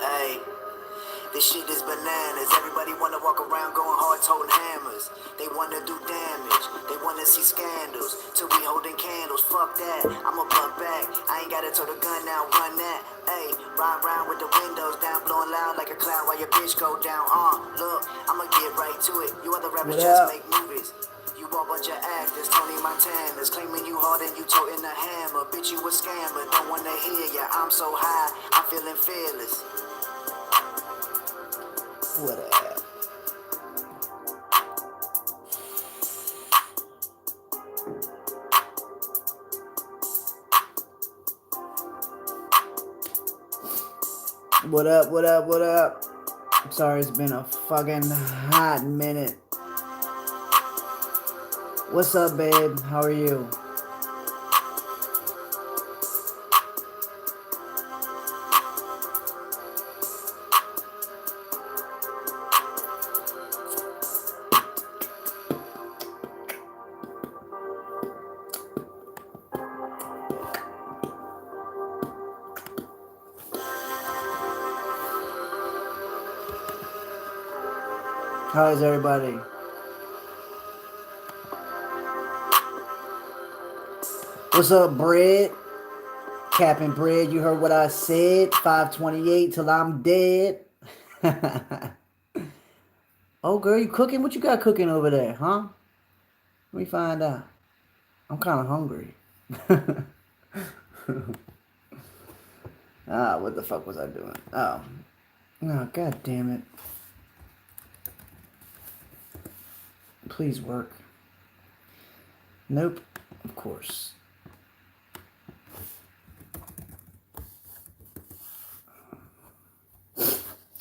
Hey, this shit is bananas. Everybody wanna walk around going hard holding hammers. They wanna do damage. They wanna see scandals. Till we holding candles. Fuck that. I'ma buck back. I ain't gotta tote a gun now. Run that. Hey, ride round with the windows down, blowing loud like a cloud while your bitch go down. Look, I'ma get right to it. You other rappers just make movies. You all bunch of actors, Tony Montanas, claiming you hard and you toting a hammer. Bitch, you a scammer, don't wanna hear ya. I'm so high, I'm feeling fearless. What up? What up, what up, what up? I'm sorry, it's been a fucking hot minute. What's up, babe? How are you? How is everybody? What's up, Bread? Captain Bread, you heard what I said. 528 till I'm dead. Oh, girl, you cooking? What you got cooking over there, huh? Let me find out. I'm kind of hungry. What the fuck was I doing? Oh, god damn it. Please work. Nope, of course.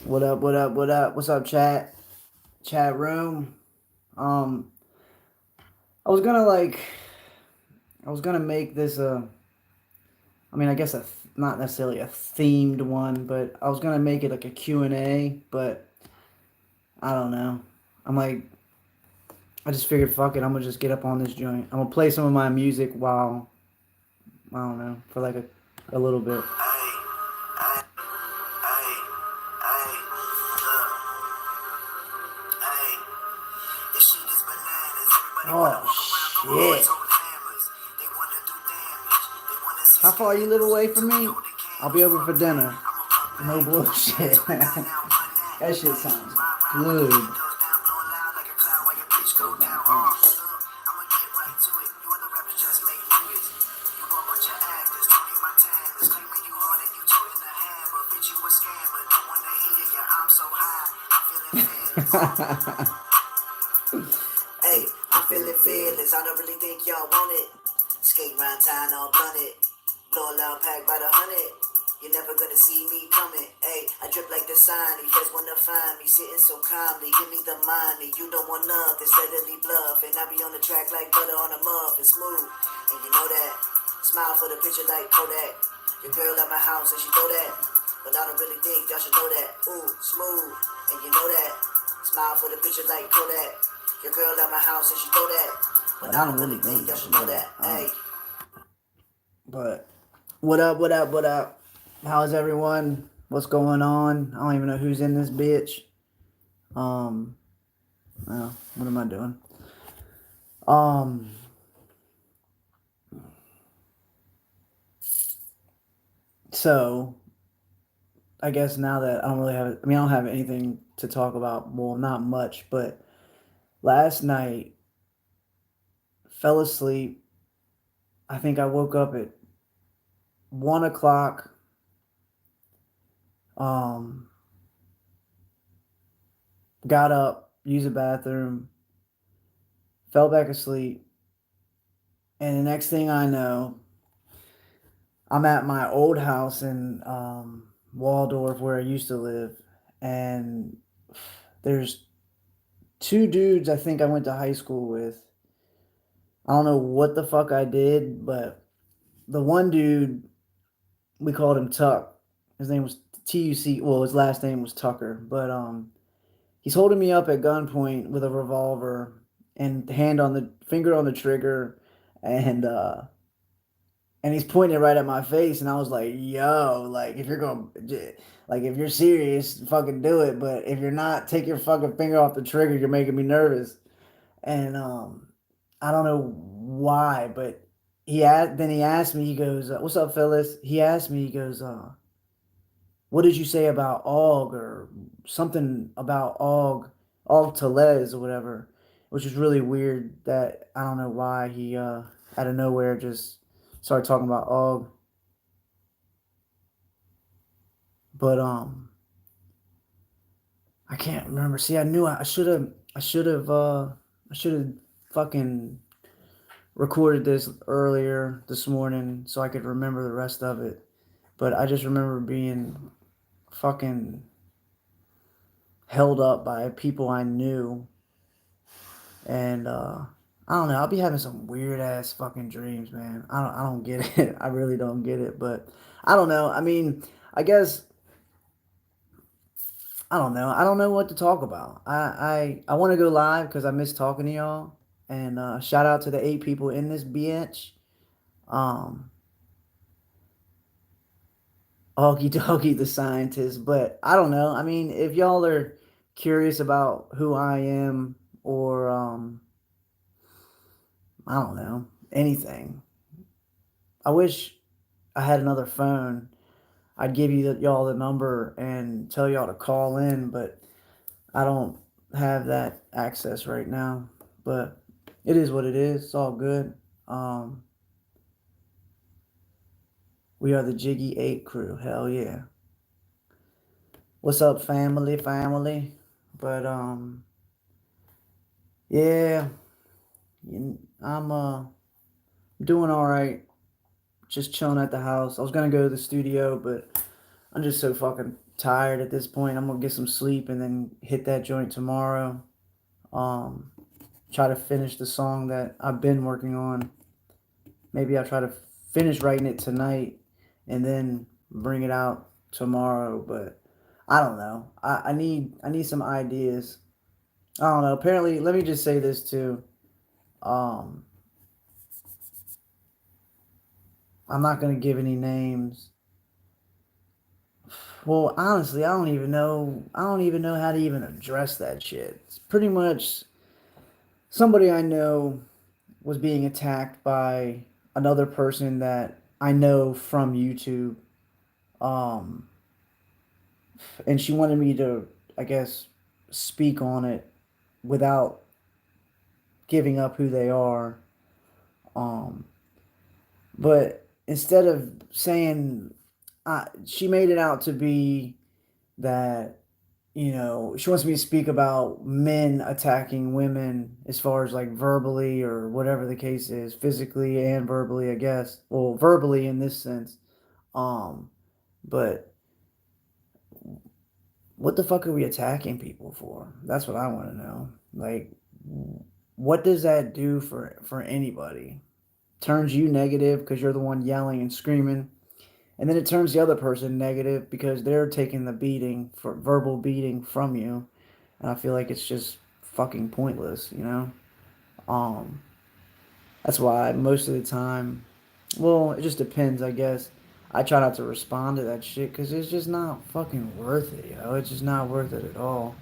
What up, what up, what up? What's up, chat? Chat room. I was gonna make this I guess not necessarily a themed one, but I was gonna make it like a Q&A, but I don't know. I just figured, fuck it, I'm gonna just get up on this joint. I'm gonna play some of my music while, I don't know, for like a little bit. Oh, shit. How far you live away from me? I'll be over for dinner. No bullshit. That shit sounds good. Hey, I'm feeling fearless. I don't really think y'all want it. Skate round town all blunted. Blow a loud pack by the 100. You're never gonna see me coming. Hey, I drip like the sign. These guys wanna find me sitting so calmly. Give me the money. You don't want nothing. Steadily bluff. And I be on the track like butter on a muff. It's smooth. And you know that. Smile for the picture like Kodak. Your girl at my house and she know that. But I don't really think y'all should know that. Ooh, smooth. And you know that. Smile for the picture like Kodak. Your girl at my house and she know that. But I don't really think y'all should know that. Hey. But what up, what up, what up? How's everyone? What's going on? I don't even know who's in this bitch. What am I doing? So I guess now that I don't really have, I don't have anything to talk about. Well, not much, but last night, fell asleep. I think I woke up at 1 o'clock. Got up, used the bathroom, fell back asleep, and the next thing I know, I'm at my old house in Waldorf where I used to live, and there's two dudes I think I went to high school with. I don't know what the fuck I did, but the one dude, we called him Tuck. His name was Tuc. Well, his last name was Tucker, but he's holding me up at gunpoint with a revolver and finger on the trigger, and and he's pointing it right at my face, and I was like, "Yo, like if you're serious, fucking do it. But if you're not, take your fucking finger off the trigger. You're making me nervous." And I don't know why, but he asked me. He goes, "What's up, Phyllis?" He asked me. He goes, "What did you say about Og or something about Og Telez or whatever?" Which is really weird. That I don't know why he out of nowhere just started talking about Og. But I can't remember. See, I knew I should have fucking recorded this earlier this morning so I could remember the rest of it. But I just remember being fucking held up by people I knew, and I don't know. I'll be having some weird ass fucking dreams, man. I don't get it. I really don't get it. But I don't know. I mean, I guess I don't know. I don't know what to talk about. I want to go live because I miss talking to y'all. And shout out to the 8 people in this bitch. Um, Augie Doggy the scientist. But I don't know. I mean, if y'all are curious about who I am or I don't know anything, I wish I had another phone. I'd give y'all the number and tell y'all to call in, but I don't have that access right now. But it is what it is. It's all good. Um, we are the Jiggy 8 crew. Hell yeah. What's up, family, family? But yeah, I'm doing all right. Just chilling at the house. I was gonna go to the studio, but I'm just so fucking tired at this point. I'm gonna get some sleep and then hit that joint tomorrow. Um, Try to finish the song that I've been working on. Maybe I'll try to finish writing it tonight and then bring it out tomorrow. But I don't know. I need some ideas. I don't know. Apparently, let me just say this too. Um, I'm not gonna give any names. Well, honestly, I don't even know. I don't even know how to even address that shit. It's pretty much somebody I know was being attacked by another person that I know from YouTube. Um, and she wanted me to, I guess, speak on it without giving up who they are. Um, but instead of saying, she made it out to be that, she wants me to speak about men attacking women as far as like verbally or whatever the case is, physically and verbally, I guess. Well, verbally in this sense. Um, but what the fuck are we attacking people for? That's what I want to know. Like, what does that do for anybody? Turns you negative because you're the one yelling and screaming, and then it turns the other person negative because they're taking the beating for verbal beating from you, and I feel like it's just fucking pointless, Um, that's why most of the time, well, it just depends, I guess. I try not to respond to that shit because it's just not fucking worth it, It's just not worth it at all.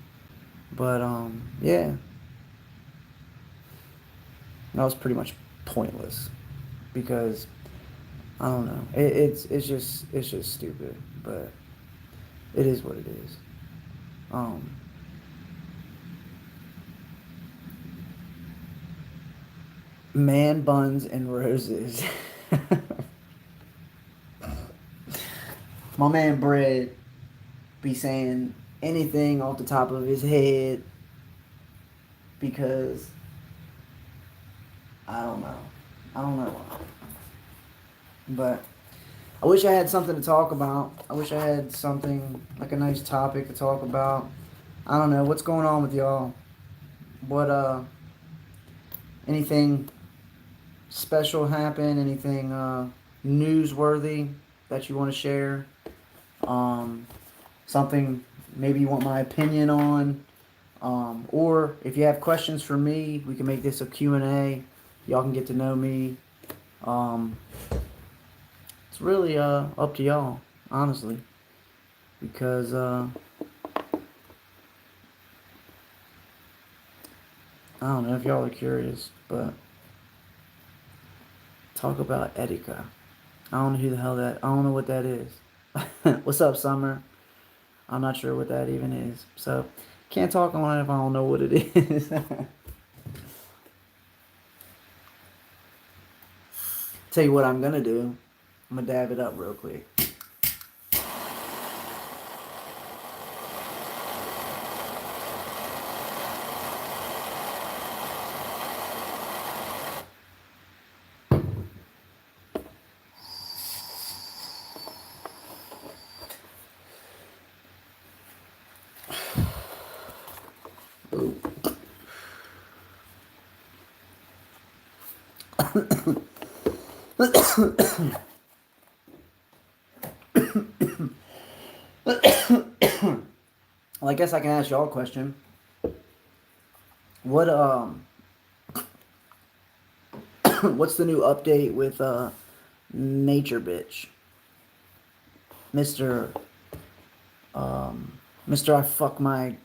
But yeah, that was pretty much pointless because I don't know. It's just stupid, but it is what it is. Um, Man buns and roses. My man Bread be saying anything off the top of his head because I don't know. I don't know. But I wish I had something to talk about. I wish I had something like a nice topic to talk about. I don't know what's going on with y'all. What anything special happen? Anything newsworthy that you want to share? Um, Something maybe you want my opinion on. Or if you have questions for me, we can make this a Q&A. Y'all can get to know me. Um, It's really up to y'all, honestly, because I don't know if y'all are curious, but talk about Etika. I don't know who the hell that. I don't know what that is. What's up, Summer? I'm not sure what that even is. So can't talk on it if I don't know what it is. Tell you what I'm gonna do. I'm gonna dab it up real quick. Well, I guess I can ask y'all a question. What what's the new update with Nature Bitch, Mister Mister? I fuck my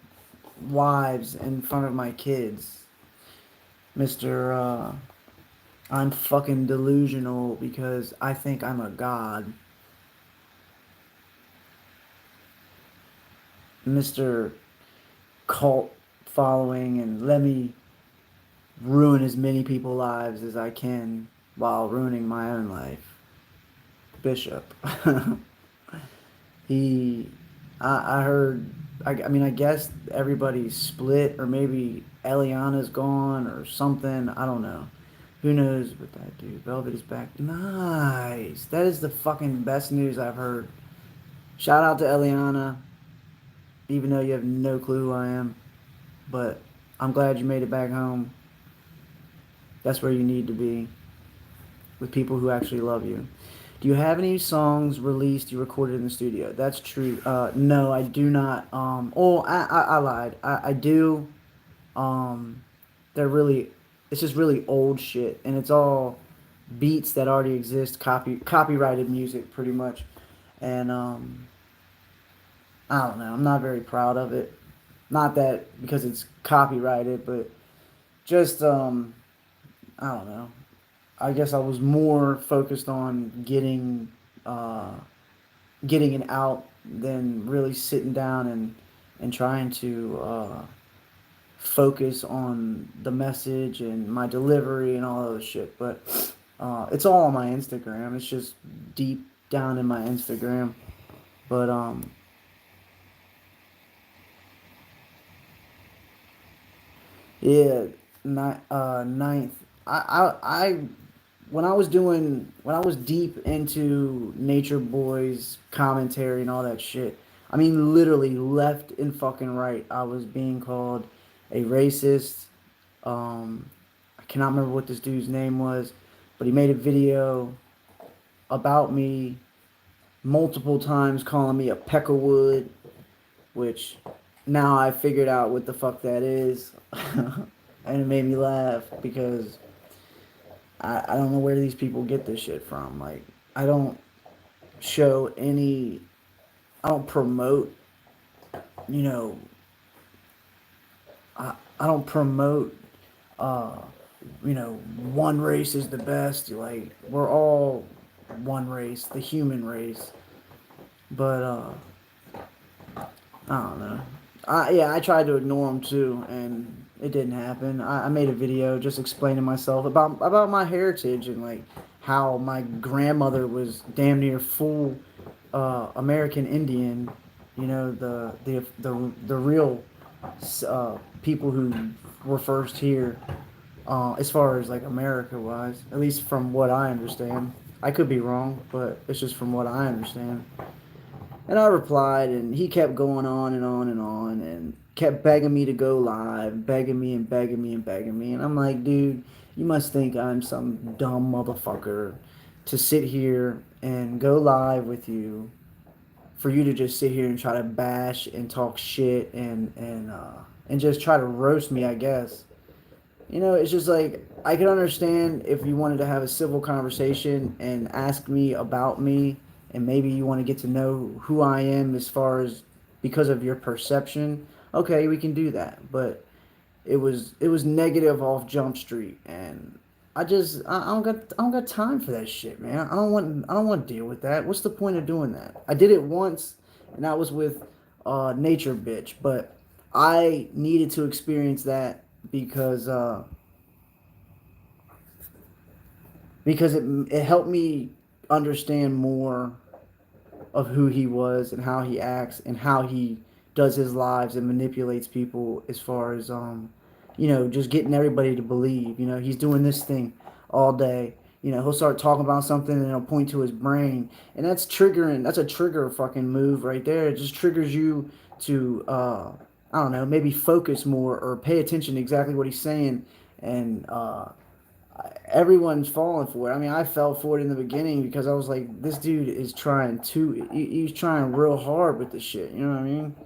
wives in front of my kids, Mister. I'm fucking delusional because I think I'm a god, Mister. Cult following, and let me ruin as many people's lives as I can while ruining my own life. Bishop. he, I heard, I mean, I guess everybody's split, or maybe Eliana's gone, or something. I don't know. Who knows what that dude? Velvet is back. Nice. That is the fucking best news I've heard. Shout out to Eliana, even though you have no clue who I am. But I'm glad you made it back home. That's where you need to be, with people who actually love you. Do you have any songs released you recorded in the studio? That's true. No, I do not. I lied. I do. Um, they're really, it's just really old shit, and it's all beats that already exist, copyrighted music, pretty much. And I don't know. I'm not very proud of it. Not that because it's copyrighted, but just I don't know. I guess I was more focused on uh, getting it out than really sitting down and trying to focus on the message and my delivery and all those shit. But it's all on my Instagram. It's just deep down in my Instagram. But yeah, ninth. I when I was deep into Nature Boy's commentary and all that shit, I mean literally left and fucking right, I was being called a racist. I cannot remember what this dude's name was, but he made a video about me multiple times calling me a peckerwood, which now I figured out what the fuck that is. And it made me laugh because I don't know where these people get this shit from. Like, I don't show any, I don't promote, you know, I don't promote, uh, one race is the best. Like, we're all one race, the human race. But, I don't know. Yeah, I tried to ignore them too, and it didn't happen. I made a video just explaining myself about my heritage and like how my grandmother was damn near full American Indian. You know the real people who were first here, as far as like America wise, at least from what I understand. I could be wrong, but it's just from what I understand. And I replied, and he kept going on and on and on, and kept begging me to go live, begging me and begging me and begging me. And I'm like, dude, you must think I'm some dumb motherfucker to sit here and go live with you, for you to just sit here and try to bash and talk shit and just try to roast me, I guess. It's just like I can understand if you wanted to have a civil conversation and ask me about me, and maybe you want to get to know who I am as far as because of your perception. Okay, we can do that, but it was negative off Jump Street, and I don't got time for that shit, man. I don't want to deal with that. What's the point of doing that? I did it once, and that was with Nature Bitch, but I needed to experience that because it helped me understand more of who he was and how he acts and how he does his lives and manipulates people as far as just getting everybody to believe. He's doing this thing all day. He'll start talking about something and he'll point to his brain, and that's triggering. That's a trigger fucking move right there. It just triggers you to I don't know, maybe focus more or pay attention to exactly what he's saying, and everyone's falling for it. I mean, I fell for it in the beginning because I was like, this dude is trying he's trying real hard with this shit. You know what I mean?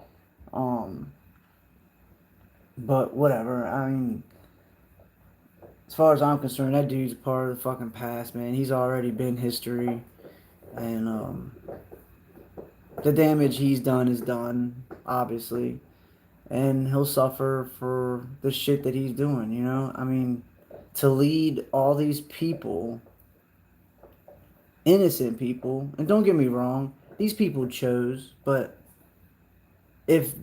Um, but whatever. I mean, as far as I'm concerned, that dude's a part of the fucking past, man. He's already been history, and the damage he's done is done, obviously, and he'll suffer for the shit that he's doing. I mean, to lead all these people, innocent people, and don't get me wrong, these people chose, but if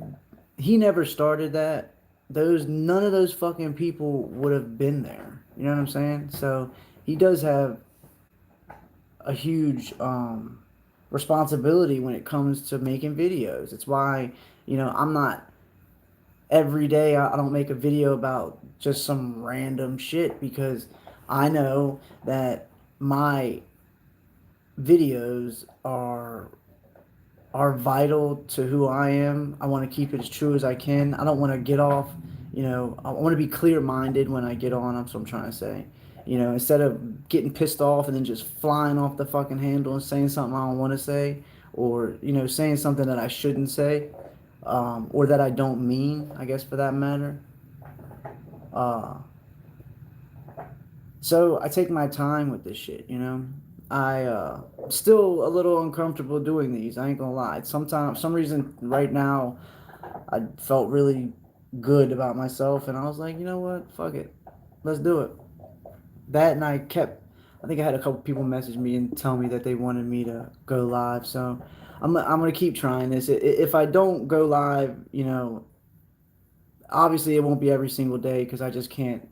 he never started that, those none of those fucking people would have been there. You know what I'm saying? So he does have a huge responsibility when it comes to making videos. It's why I'm not every day. I don't make a video about just some random shit because I know that my videos are vital to who I am. I want to keep it as true as I can. I don't want to get off, I want to be clear minded when I get on. That's what I'm trying to say. Instead of getting pissed off and then just flying off the fucking handle and saying something I don't want to say, or, saying something that I shouldn't say, or that I don't mean, I guess, for that matter. Uh, So I take my time with this shit. I still a little uncomfortable doing these. I ain't gonna lie. Sometimes, some reason, right now, I felt really good about myself, and I was like, you know what? Fuck it, let's do it. That and I kept. I think I had a couple people message me and tell me that they wanted me to go live. So I'm gonna keep trying this. If I don't go live, obviously it won't be every single day because I just can't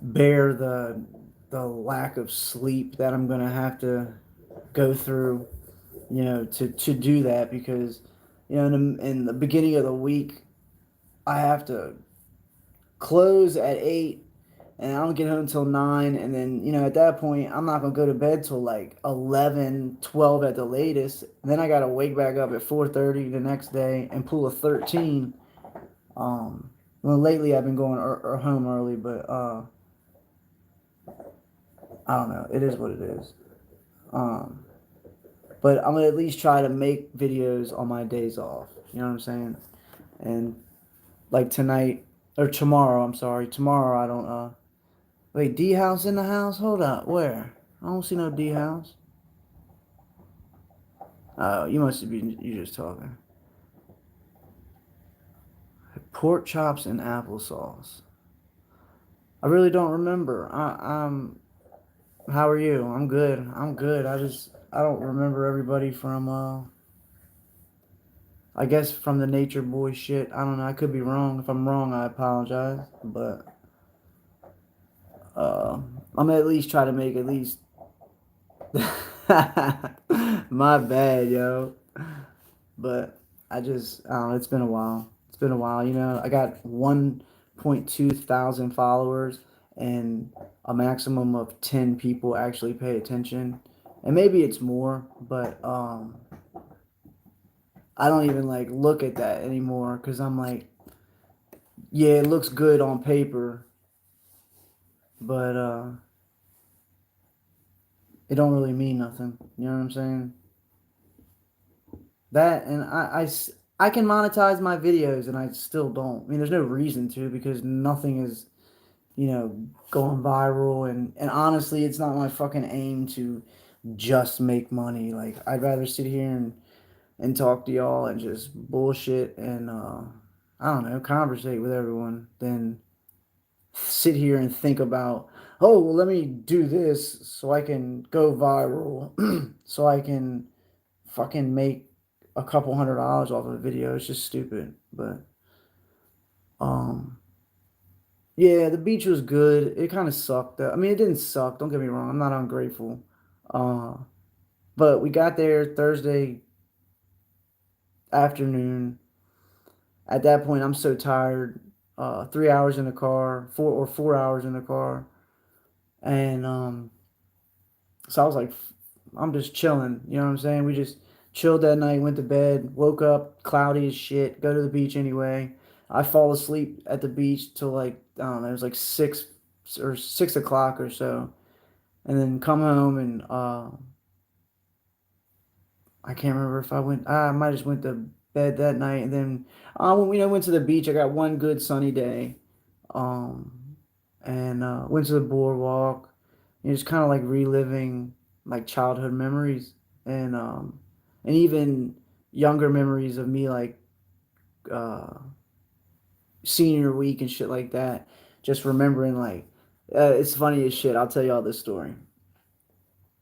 bear the lack of sleep that I'm gonna have to go through, to do that because, in the beginning of the week, I have to close at 8 and I don't get home until 9. And then, at that point, I'm not gonna go to bed till like 11, 12 at the latest. And then I gotta wake back up at 4:30 the next day and pull a 13. Well, lately I've been going home early, but I don't know. It is what it is. Um, but I'm gonna at least try to make videos on my days off. You know what I'm saying? And like tonight or tomorrow, I'm sorry. Tomorrow I don't. Wait, D House in the house? Hold up, where? I don't see no D House. Oh, you must be you just talking. Pork chops and applesauce. I really don't remember. How are you? I'm good. I'm good. I don't remember everybody from I guess from the Nature Boy shit. I don't know. I could be wrong. If I'm wrong, I apologize. But I'm gonna at least try to make at least. My bad, yo. But I don't know. It's been a while. It's been a while. I got 1.2 thousand followers, and a maximum of 10 people actually pay attention, and maybe it's more, but I don't even like look at that anymore because I'm like, yeah, it looks good on paper, but it don't really mean nothing. You know what I'm saying? That and I can monetize my videos and I still don't. I mean, there's no reason to because nothing is. going viral. And honestly, it's not my fucking aim to just make money. Like, I'd rather sit here and talk to y'all and just bullshit and, I don't know, conversate with everyone than sit here and think about, oh, well, let me do this so I can go viral, so I can fucking make a couple $100 off of a video. It's just stupid. But um yeah, the beach was good. It kind of sucked. I mean, it didn't suck. Don't get me wrong. I'm not ungrateful. Uh, but we got there Thursday afternoon. At that point, I'm so tired. 3 hours in the car, 4 hours in the car, and so I was like, I'm just chilling. You know what I'm saying? We just chilled that night, went to bed, woke up cloudy as shit, go to the beach anyway. I fall asleep at the beach till like, I don't know, it was like 6 o'clock or so. And then come home and I can't remember if I might just went to bed that night. And then when we went to the beach, I got one good sunny day. Um, and went to the boardwalk. And just kind of like reliving like childhood memories and even younger memories of me like uh, senior week and shit like that. Just remembering like it's funny as shit. I'll tell y'all this story.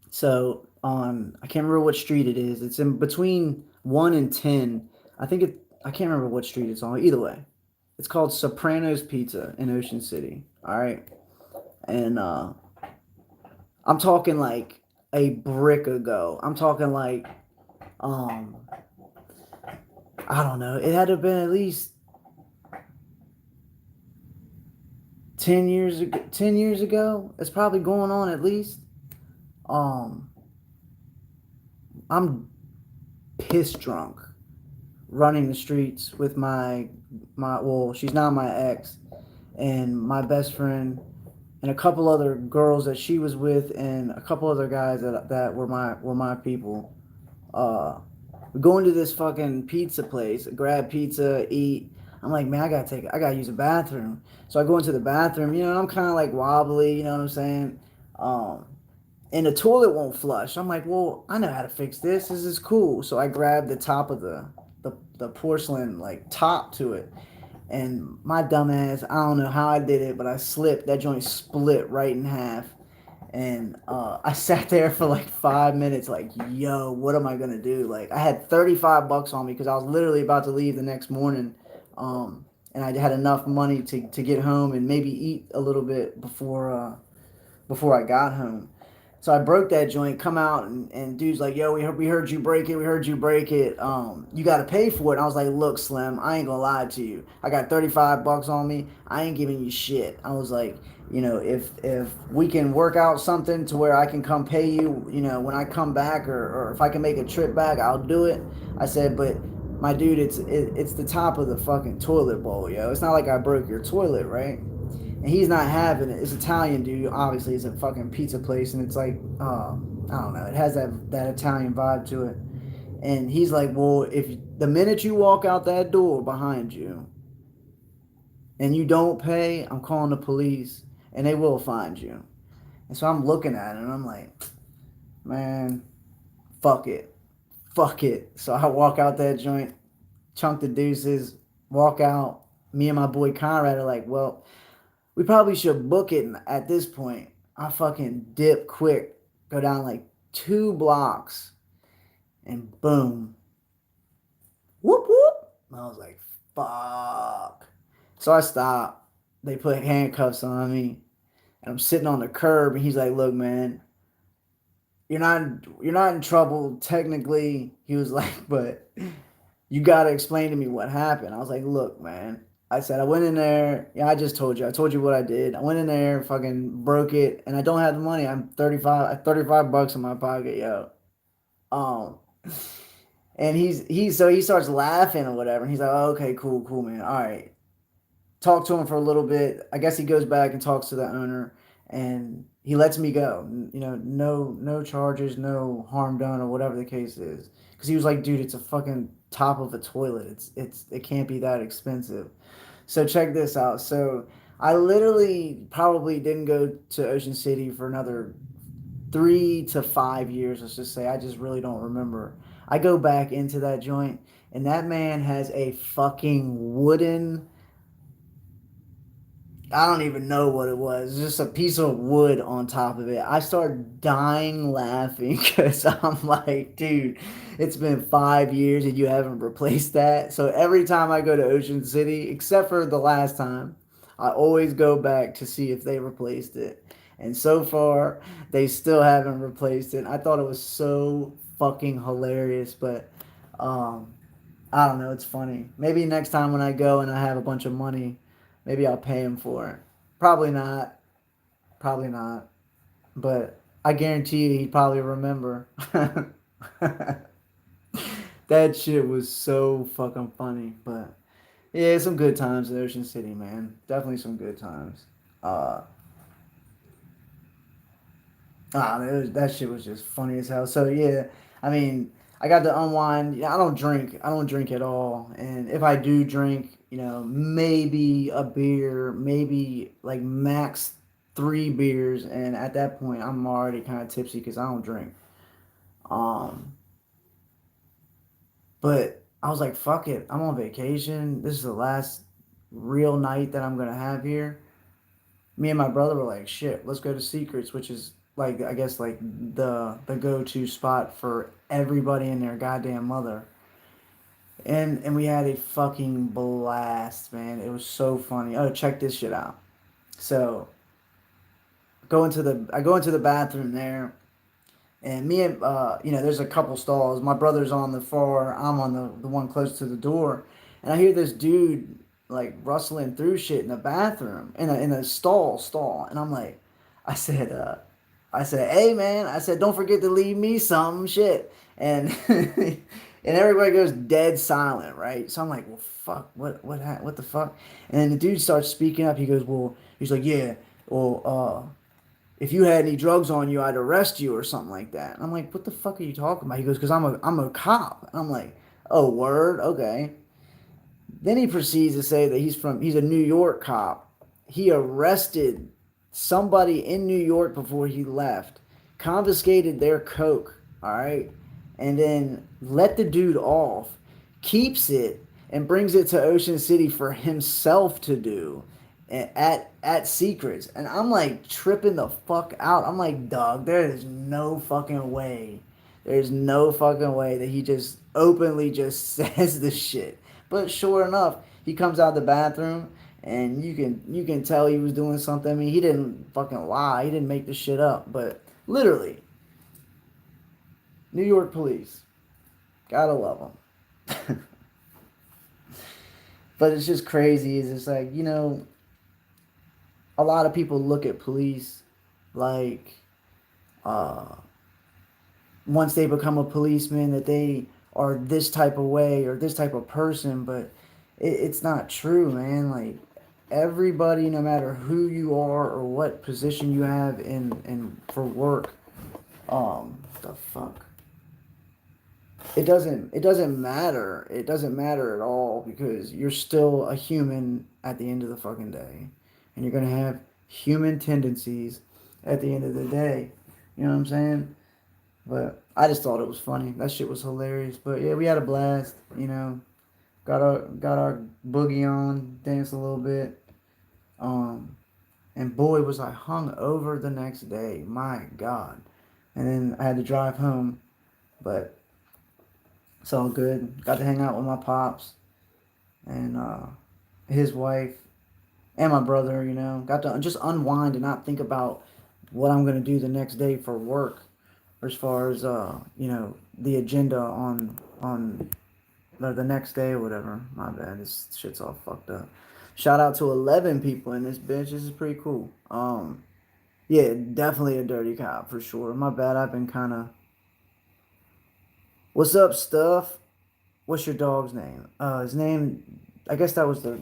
So on I can't remember what street it is. It's in between 1 and 10. I think it. I can't remember what street it's on. Either way, it's called Soprano's Pizza in Ocean City. All right, and I'm talking like a brick ago. I'm talking like um I don't know. It had to have been at least 10 years ago. 10 years ago. It's probably going on at least. Um, I'm piss drunk, running the streets with my well, she's not my ex, and my best friend, and a couple other girls that she was with, and a couple other guys that were my people. Uh, we go into this fucking pizza place, grab pizza, eat. I'm like, man, I gotta use a bathroom. So I go into the bathroom, and I'm kind of like wobbly, you know what I'm saying? Um, and the toilet won't flush. I'm like, well, I know how to fix this. This is cool. So I grabbed the top of the porcelain like top to it, and my dumb ass, I don't know how I did it, but I slipped. That joint split right in half. And I sat there for like 5 minutes, like, yo, what am I gonna do? Like, I had $35 on me because I was literally about to leave the next morning, and I had enough money to get home and maybe eat a little bit before I got home. So I broke that joint, come out, and dude's like, yo, we heard you break it. We heard you break it. You got to pay for it. And I was like, look, Slim, I ain't going to lie to you. I got $35 on me. I ain't giving you shit. I was like, if we can work out something to where I can come pay you, when I come back or if I can make a trip back, I'll do it. I said, but my dude, it's the top of the fucking toilet bowl, yo. It's not like I broke your toilet, right? And he's not having it. It's Italian, dude. Obviously, it's a fucking pizza place, and it's like, I don't know. It has that Italian vibe to it. And he's like, well, if the minute you walk out that door behind you, and you don't pay, I'm calling the police, and they will find you. And so I'm looking at it, and I'm like, man, fuck it, fuck it. So I walk out that joint, chunk the deuces, walk out. Me and my boy Conrad are like, well, we probably should book it at this point. I fucking dip quick, go down like 2 blocks, and boom, whoop whoop. And I was like, fuck. So I stop. They put handcuffs on me, and I'm sitting on the curb. And he's like, look, man, you're not in trouble technically. He was like, but you gotta explain to me what happened. I was like, look, man. I said I went in there. Yeah, I just told you. I told you what I did. I went in there, fucking broke it, and I don't have the money. I'm 35 bucks in my pocket, yo. Um, and he starts laughing or whatever. And he's like, oh, okay, cool, cool, man. All right. Talk to him for a little bit. I guess he goes back and talks to the owner, and he lets me go. No charges, no harm done, or whatever the case is. Because he was like, dude, it's a fucking top of a toilet. It can't be that expensive. So check this out. So I literally probably didn't go to Ocean City for another 3 to 5 years, let's just say. I just really don't remember. I go back into that joint, and that man has a fucking wooden, I don't even know what it was. Just a piece of wood on top of it. I start dying laughing because I'm like, dude, it's been 5 years and you haven't replaced that. So every time I go to Ocean City, except for the last time, I always go back to see if they replaced it. And so far, they still haven't replaced it. I thought it was so fucking hilarious, but um, I don't know. It's funny. Maybe next time when I go and I have a bunch of money, maybe I'll pay him for it. Probably not. Probably not. But I guarantee you he'd probably remember. That shit was so fucking funny. But yeah, some good times in Ocean City, man. Definitely some good times. Uh, that shit was just funny as hell. So yeah, I mean, I got to unwind. I don't drink. I don't drink at all. And if I do drink, maybe a beer, maybe like max 3 beers, and at that point, I'm already kind of tipsy because I don't drink. Um, but I was like, fuck it. I'm on vacation. This is the last real night that I'm gonna have here. Me and my brother were like, shit, let's go to Secrets, which is like, I guess, like the go to spot for everybody and their goddamn mother. And we had a fucking blast, man. It was so funny. Oh, check this shit out. So I go into the bathroom there, and me and there's a couple stalls. My brother's on the far, I'm on the one close to the door, and I hear this dude like rustling through shit in the bathroom in a stall, and I'm like, I said, hey man, I said don't forget to leave me some shit, and and everybody goes dead silent, right? So I'm like, well fuck, what the fuck? And then the dude starts speaking up. He goes, well, he's like, yeah, well, if you had any drugs on you, I'd arrest you or something like that. And I'm like, what the fuck are you talking about? He goes, because I'm a cop. And I'm like, oh, word? Okay. Then he proceeds to say that he's a New York cop. He arrested somebody in New York before he left, confiscated their coke, all right, and then let the dude off, keeps it, and brings it to Ocean City for himself to do at Secrets. And I'm like tripping the fuck out. I'm like, dog, there is no fucking way. There's no fucking way that he just openly just says this shit. But sure enough, he comes out of the bathroom and you can tell he was doing something. I mean, he didn't fucking lie. He didn't make this shit up. But literally, New York police, gotta love them. But it's just crazy. It's just like a lot of people look at police like uh, once they become a policeman that they are this type of way or this type of person, but it's not true, man. Like everybody, no matter who you are or what position you have in for work, the fuck. It doesn't matter. It doesn't matter at all because you're still a human at the end of the fucking day. And you're gonna have human tendencies at the end of the day. You know what I'm saying? But I just thought it was funny. That shit was hilarious. But yeah, we had a blast. Got our boogie on, danced a little bit. Um, and boy was I hung over the next day. My God. And then I had to drive home, but it's all good. Got to hang out with my pops and his wife and my brother. Got to just unwind and not think about what I'm gonna do the next day for work, as far as the agenda on the next day or whatever. My bad, this shit's all fucked up. Shout out to 11 people in this bitch. This is pretty cool. Yeah, definitely a dirty cop for sure. My bad, I've been kind of. What's up, stuff? What's your dog's name? His name. I guess that was the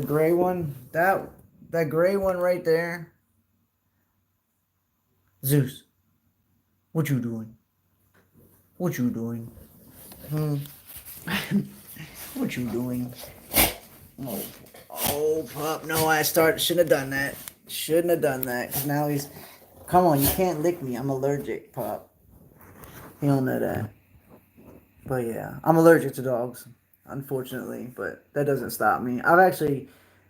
gray one. That gray one right there. Zeus. What you doing? What you doing? Hmm. What you doing? Oh, Oh, pup. No, shouldn't have done that. Shouldn't have done that. Because now he's. Come on, you can't lick me. I'm allergic, pup. He don't know that. But yeah, I'm allergic to dogs, unfortunately. But that doesn't stop me. I've actually.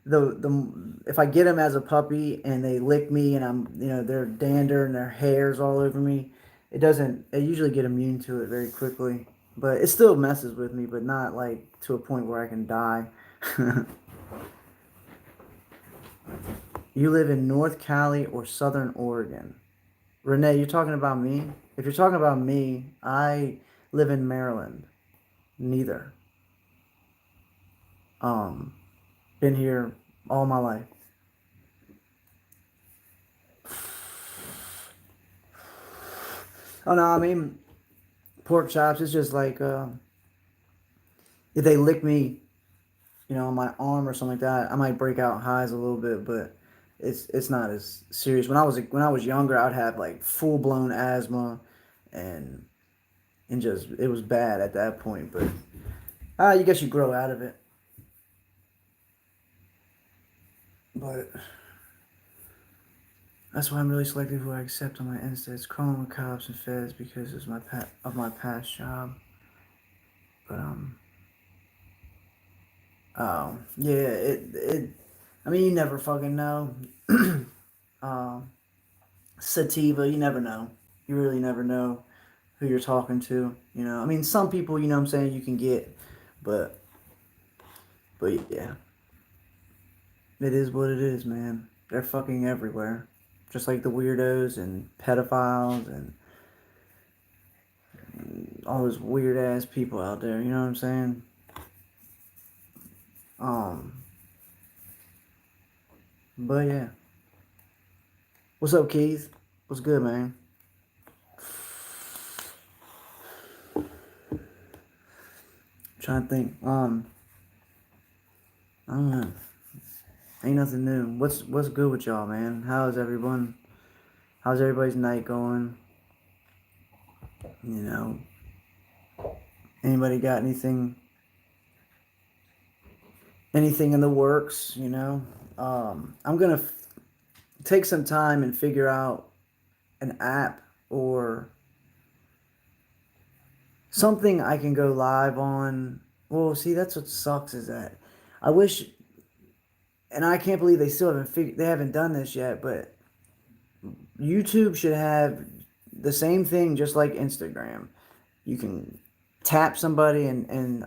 The if I get them as a puppy and they lick me and their dander and their hairs all over me, it doesn't. I usually get immune to it very quickly. But it still messes with me, but not like to a point where I can die. You live in North Cali or Southern Oregon? Renee, you're talking about me? If you're talking about me, I live in Maryland. Neither. Um, been here all my life. Oh no, I mean pork chops. It's just like if they lick me, on my arm or something like that, I might break out highs a little bit, but it's not as serious. When I was younger, I'd have like full blown asthma, and just it was bad at that point. But you guess you grow out of it. But that's why I'm really selective who I accept on my Insta. It's crawling with cops and feds because of my past job. But oh yeah, it. I mean, you never fucking know. um, Sativa, you never know. You really never know who you're talking to. I mean, some people, what I'm saying, you can get, but yeah, it is what it is, man. They're fucking everywhere, just like the weirdos and pedophiles and all those weird ass people out there. You know what I'm saying? Um, but yeah, what's up, Keith? What's good, man? Trying to think. I don't know. Ain't nothing new. What's good with y'all, man? How's everyone? How's everybody's night going? You know, anybody got anything in the works? I'm gonna take some time and figure out an app or something I can go live on. Well, see, that's what sucks is that I wish, and I can't believe they haven't done this yet, but YouTube should have the same thing just like Instagram. You can tap somebody and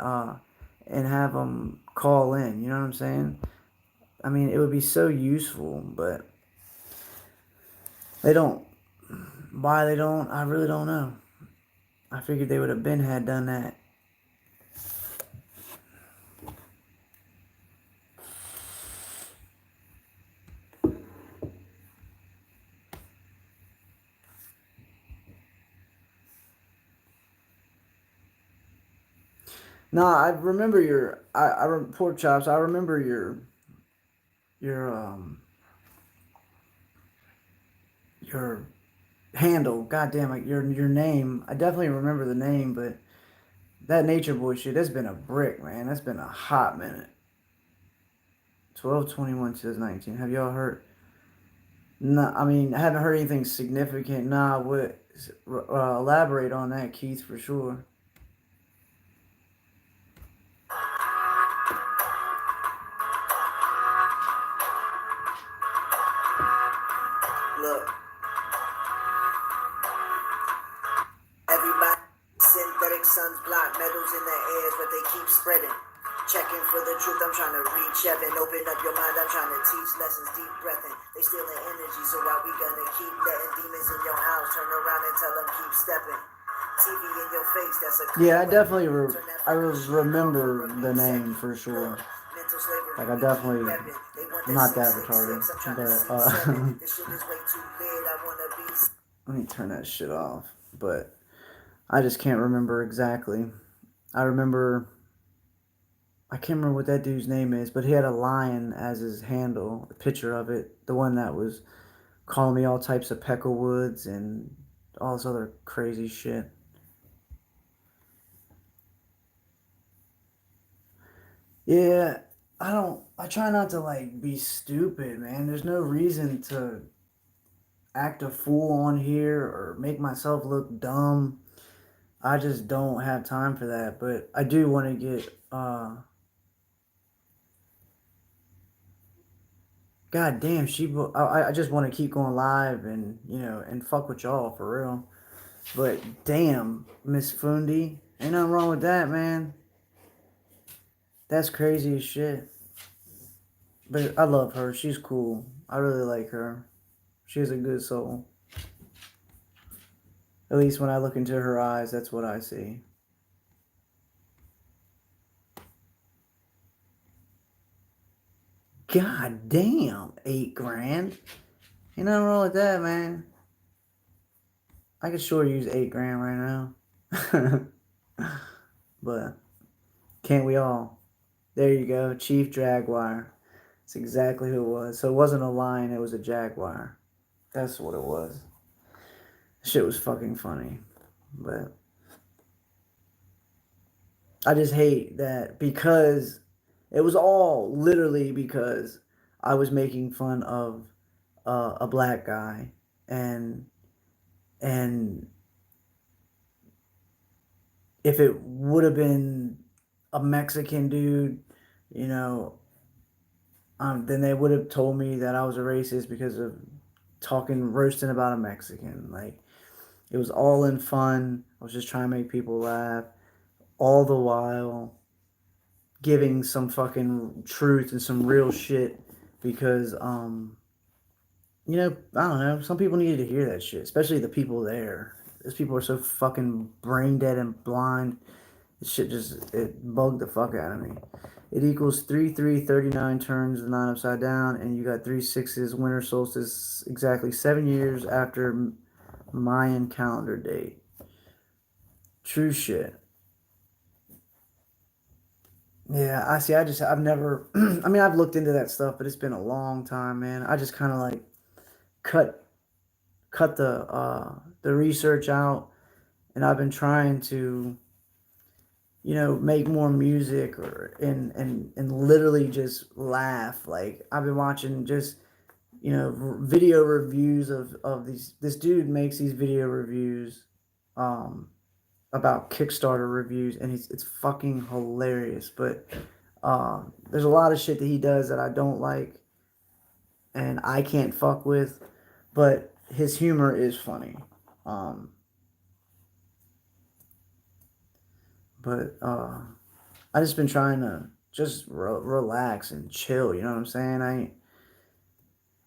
have them call in. You know what I'm saying? I mean, it would be so useful, but they don't. Why they don't, I really don't know. I figured they would have had done that. No, I remember pork chops. I remember your your handle. God damn it, your name. I definitely remember the name, but that Nature Boy shit, that's been a brick, man. That's been a hot minute. 12/21/2019. Have y'all heard? No, I mean, I haven't heard anything significant. Nah, what? Elaborate on that, Keith, for sure. Look, everybody synthetic suns block metals in their airs, but they keep spreading. Checking for the truth, I'm trying to reach heaven. Open up your mind, I'm trying to teach lessons, deep breathing. They stealing energy, so why we gonna keep letting demons in your house? Turn around and tell them keep stepping. TV in your face, that's a Yeah, I definitely remember the name for sure. Like I definitely, I'm not that retarded, but let me turn that shit off. But I just can't remember exactly. I remember, I can't remember what that dude's name is, but he had a lion as his handle, a picture of it. The one that was calling me all types of Peckerwoods and all this other crazy shit. Yeah, I try not to like be stupid, man. There's no reason to act a fool on here or make myself look dumb. I just don't have time for that. But I do want to get God damn, I just want to keep going live and and fuck with y'all for real. But damn, Miss Fundi, ain't nothing wrong with that, man. That's crazy as shit. But I love her. She's cool. I really like her. She's a good soul. At least when I look into her eyes, that's what I see. God damn, 8 grand. Ain't nothing wrong with that, man. I could sure use 8 grand right now. But can't we all? There you go, Chief Jaguar. That's exactly who it was. So it wasn't a lion, it was a jaguar. That's what it was. Shit was fucking funny. But I just hate that because it was all literally because I was making fun of a black guy and and if it would have been a Mexican dude, you know, then they would have told me that I was a racist because of roasting about a Mexican. Like it was all in fun. I was just trying to make people laugh, all the while giving some fucking truth and some real shit because I don't know, some people needed to hear that shit, especially the people there. Those people are so fucking brain dead and blind. This shit just it bugged the fuck out of me. It equals 3 3 39 turns the nine upside down, and you got 3 6s winter solstice exactly 7 years after Mayan calendar date. True shit. Yeah, I see. I've never. I mean, I've looked into that stuff, but it's been a long time, man. I just kind of like cut cut the research out, and I've been trying to make more music or and literally just laugh. Like I've been watching just video reviews of these. This dude makes these video reviews um about Kickstarter reviews, and it's fucking hilarious. But there's a lot of shit that he does that I don't like and I can't fuck with, but his humor is funny. Um, but I just been trying to just relax and chill. You know what I'm saying?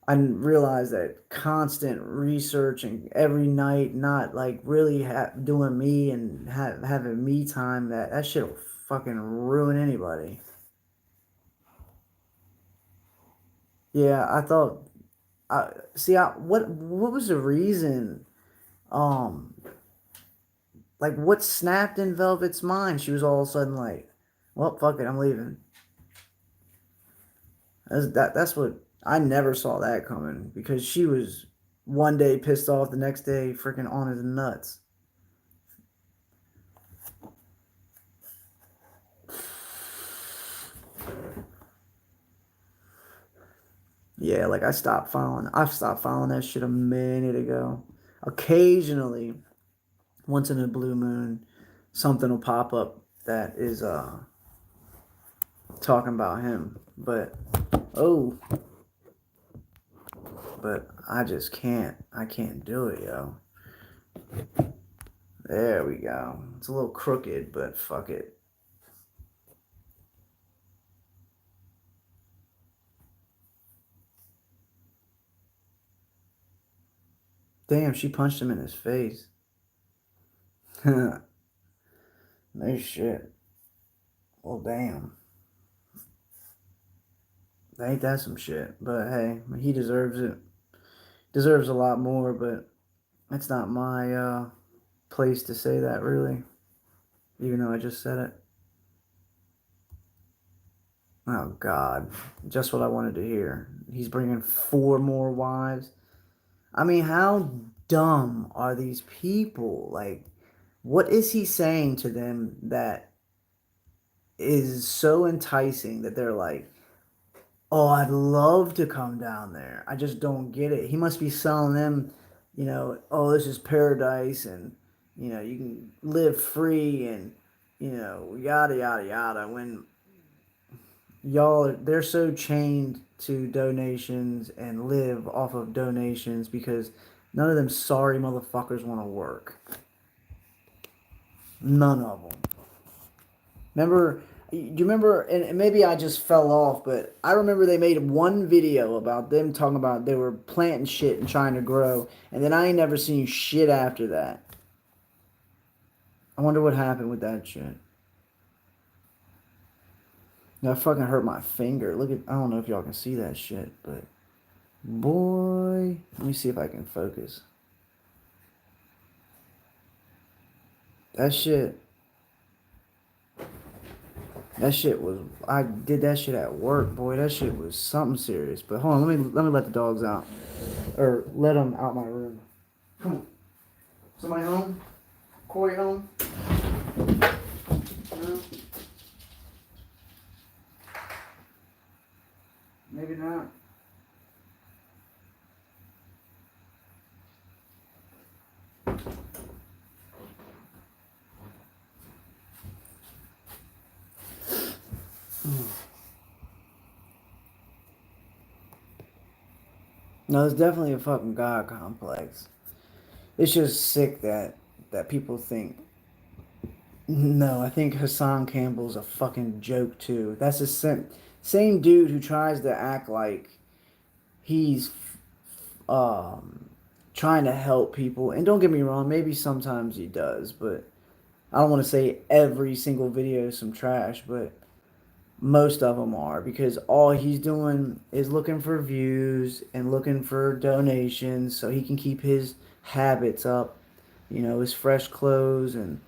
I realize that constant researching every night, not like really doing me and having me time. That shit will fucking ruin anybody. Yeah, I thought. I see. What was the reason? Um, like what snapped in Velvet's mind? She was all of a sudden like, "Well, fuck it, I'm leaving." That's what I never saw that coming because she was one day pissed off, the next day freaking on his nuts. Yeah, like I've stopped following that shit a minute ago. Occasionally, once in a blue moon, something will pop up that is talking about him. Oh, but I just can't. I can't do it, yo. There we go. It's a little crooked, but fuck it. Damn, she punched him in his face. No shit. Well, damn. Ain't that some shit? But hey, he deserves it. Deserves a lot more, but it's not my place to say that, really. Even though I just said it. Oh, God. Just what I wanted to hear. He's bringing 4 more wives. I mean, how dumb are these people? Like, what is he saying to them that is so enticing that they're like, Oh, I'd love to come down there. I just don't get it. He must be selling them, oh, this is paradise and, you can live free and, yada, yada, yada. When they're so chained to donations and live off of donations because none of them sorry motherfuckers want to work. None of them. Remember, do you remember, and maybe I just fell off, but I remember they made one video about them talking about they were planting shit and trying to grow, and then I ain't never seen shit after that. I wonder what happened with that shit. That fucking hurt my finger. Look at, I don't know if y'all can see that shit, but boy, let me see if I can focus. That shit. That shit was. I did that shit at work, boy. That shit was something serious. But hold on, let me let the dogs out, or let them out my room. Come on. Somebody home? Corey home? No. Maybe not. No, it's definitely a fucking God complex. It's just sick that people think. No, I think Hassan Campbell's a fucking joke too. That's the same dude who tries to act like he's um trying to help people. And don't get me wrong, maybe sometimes he does, but I don't want to say every single video is some trash, but most of them are because all he's doing is looking for views and looking for donations so he can keep his habits up, his fresh clothes and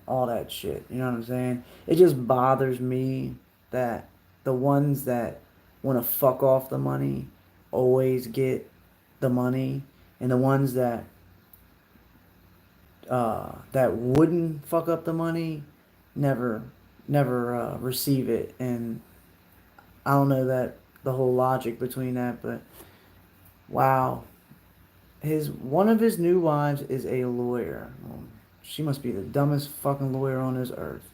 all that shit. You know what I'm saying? It just bothers me that the ones that want to fuck off the money always get the money, and the ones that wouldn't fuck up the money never receive it. And I don't know that the whole logic between that, but wow, his one of his new wives is a lawyer. She must be the dumbest fucking lawyer on this earth.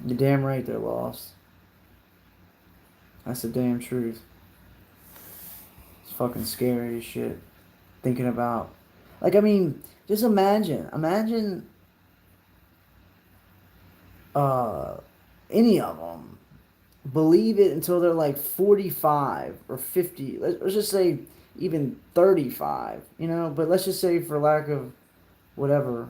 You're damn right they're lost. That's the damn truth. It's fucking scary as shit. Thinking about, like, I mean, just imagine, uh, any of them believe it until they're like 45 or 50. Let's just say even 35, but let's just say for lack of whatever,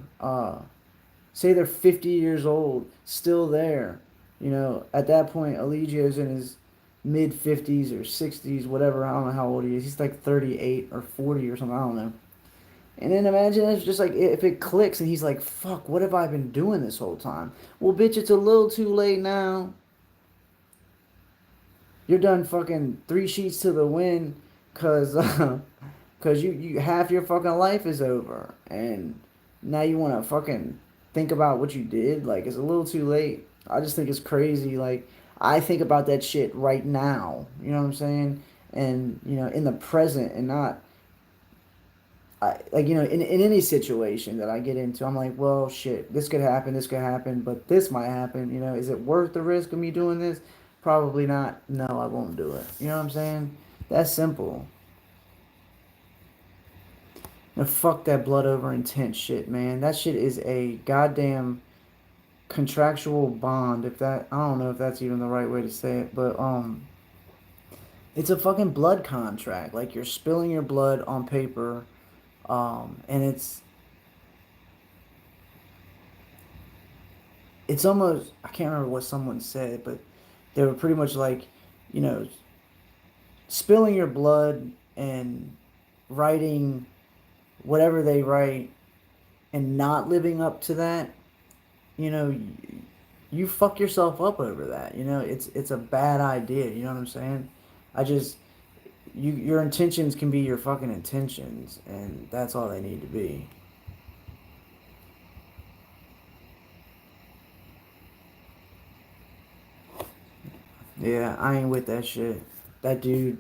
say they're 50 years old, still there. At that point, Eligio's in his mid 50s or 60s, whatever. I don't know how old he is. He's like 38 or 40 or something. I don't know. And then imagine it's just like if it clicks and he's like, fuck, what have I been doing this whole time? Well, bitch, it's a little too late now. You're done fucking 3 sheets to the wind because cause you half your fucking life is over. And now you want to fucking think about what you did. Like, it's a little too late. I just think it's crazy. Like, I think about that shit right now. You know what I'm saying? And, in the present and not like in any situation that I get into, I'm like, well, shit, this could happen, but this might happen. Is it worth the risk of me doing this? Probably not. No, I won't do it. You know what I'm saying? That's simple. Fuck that blood over intent shit, man. That shit is a goddamn contractual bond. If that, I don't know if that's even the right way to say it, but it's a fucking blood contract. Like, you're spilling your blood on paper. And it's almost, I can't remember what someone said, but they were pretty much like, you know, spilling your blood and writing whatever they write and not living up to that, you fuck yourself up over that. It's a bad idea. You know what I'm saying? I just your intentions can be your fucking intentions, and that's all they need to be. Yeah, I ain't with that shit. That dude,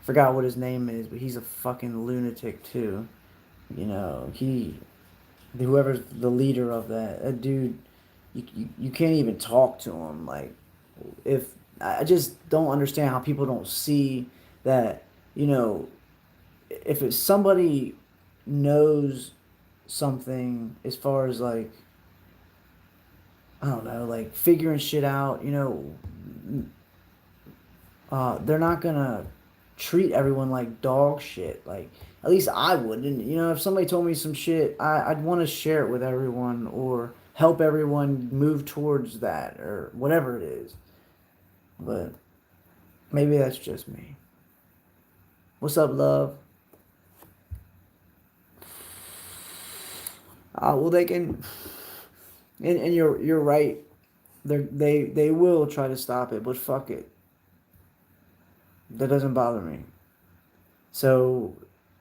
forgot what his name is, but he's a fucking lunatic too. You know, whoever's the leader of that dude, you can't even talk to him. Like, if I just don't understand how people don't see that, you know, if it's somebody knows something as far as like, I don't know, like figuring shit out, they're not gonna treat everyone like dog shit. Like, at least I wouldn't. You know, if somebody told me some shit, I'd want to share it with everyone or help everyone move towards that or whatever it is. But maybe that's just me. What's up, love? Well, they can, and you're right. They will try to stop it, but fuck it. That doesn't bother me. So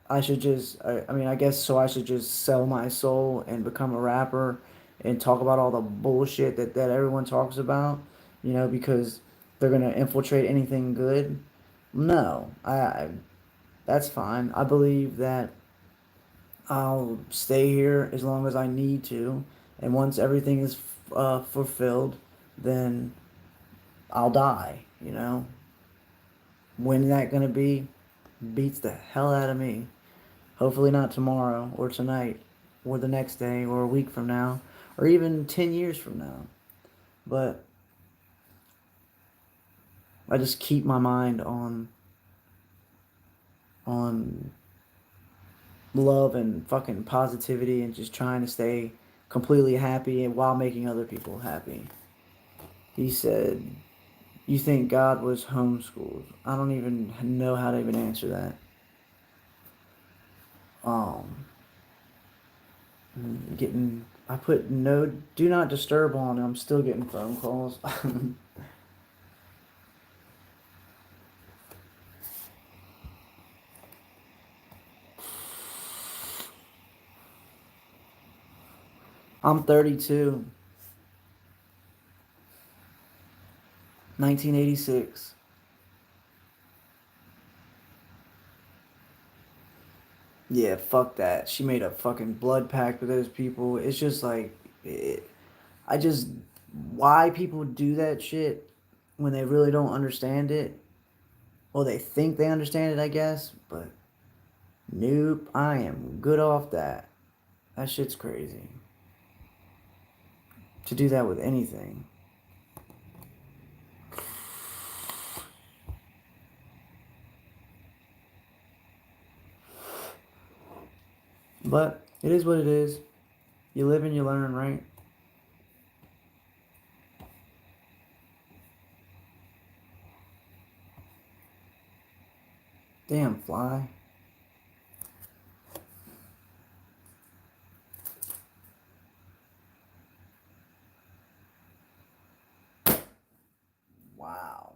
I should just, I mean, I guess so. I should just sell my soul and become a rapper and talk about all the bullshit that everyone talks about, because they're going to infiltrate anything good. No, that's fine. I believe that I'll stay here as long as I need to. And once everything is fulfilled, then I'll die. When that going to be beats the hell out of me. Hopefully not tomorrow or tonight or the next day or a week from now or even 10 years from now. But I just keep my mind on love and fucking positivity and just trying to stay completely happy and while making other people happy. He said, "You think God was homeschooled?" I don't even know how to even answer that. Um getting I put no do not disturb on and I'm still getting phone calls. I'm 32. 1986. Yeah, fuck that. She made a fucking blood pact with those people. It's just like, I just, why people do that shit when they really don't understand it. Well, they think they understand it, I guess, but nope, I am good off that. That shit's crazy. To do that with anything. But it is what it is. You live and you learn, right? Damn, fly. Wow.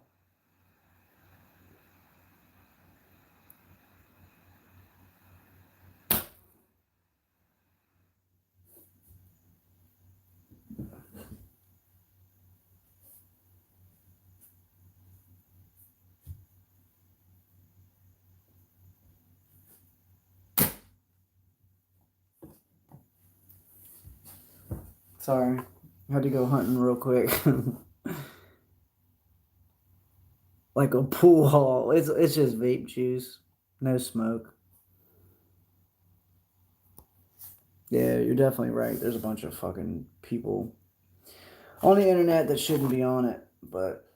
Sorry. Had to go hunting real quick. Like a pool hall. It's just vape juice, no smoke. Yeah, you're definitely right. There's a bunch of fucking people on the internet that shouldn't be on it, but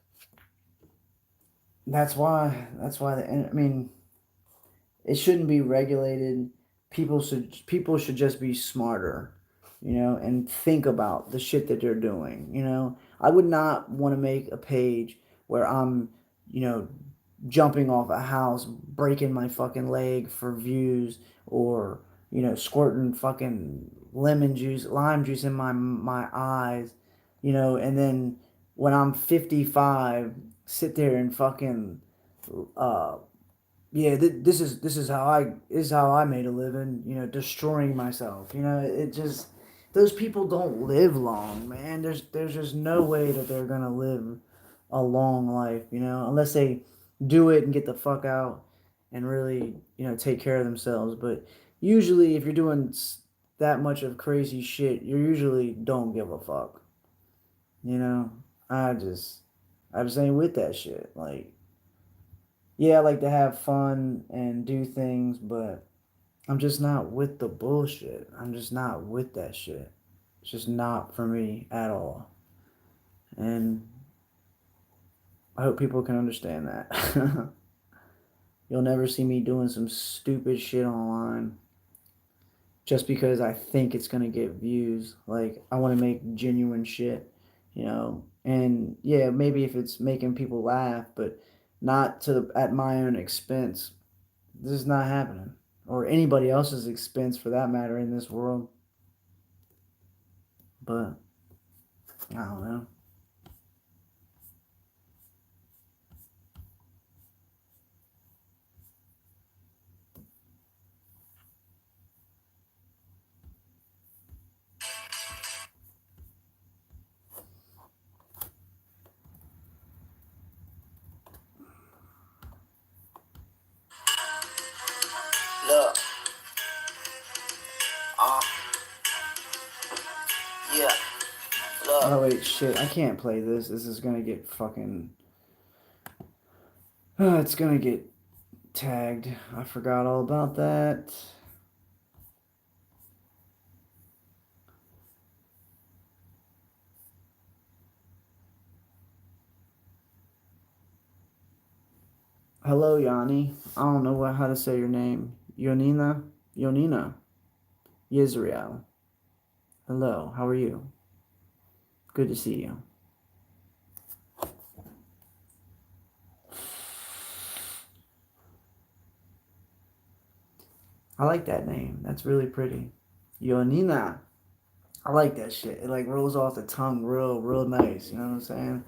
that's why I mean, it shouldn't be regulated. People should just be smarter, and think about the shit that they're doing. I would not want to make a page where I'm, you know, jumping off a house, breaking my fucking leg for views, or squirting fucking lemon juice, lime juice in my eyes, and then when I'm 55, sit there and fucking uh yeah, this is how I made a living, destroying myself. It just those people don't live long, man. There's just no way that they're gonna live a long life, unless they do it and get the fuck out and really, take care of themselves. But usually, if you're doing that much of crazy shit, you usually don't give a fuck. You know, I just, I just ain't with that shit. Like, yeah, I like to have fun and do things, but I'm just not with the bullshit. I'm just not with that shit. It's just not for me at all. And I hope people can understand that. You'll never see me doing some stupid shit online just because I think it's going to get views. Like, I want to make genuine shit, And yeah, maybe if it's making people laugh, but not at my own expense. This is not happening. Or anybody else's expense for that matter in this world. But I don't know. Look, uh, yeah, look. Oh wait, shit! I can't play this. This is gonna get fucking. It's gonna get tagged. I forgot all about that. Hello, Yanni. I don't know how to say your name. Yonina? Yonina. Yisrael. Hello, how are you? Good to see you. I like that name. That's really pretty. Yonina. I like that shit. It like rolls off the tongue real nice. You know what I'm saying?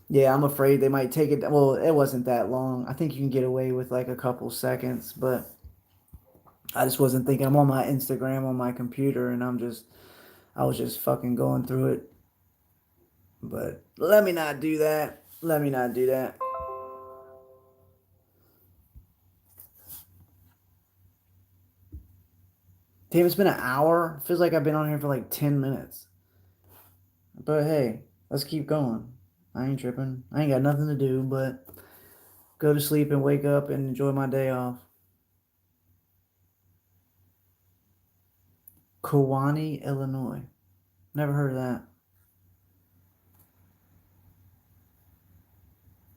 Yeah, I'm afraid they might take it. Well, it wasn't that long. I think you can get away with like a couple seconds, but I just wasn't thinking. I'm on my Instagram on my computer, and I was just fucking going through it. But let me not do that. Let me not do that. Damn, it's been an hour. Feels like I've been on here for like 10 minutes. But hey, let's keep going. I ain't tripping. I ain't got nothing to do but go to sleep and wake up and enjoy my day off. Kewanee, Illinois. Never heard of that.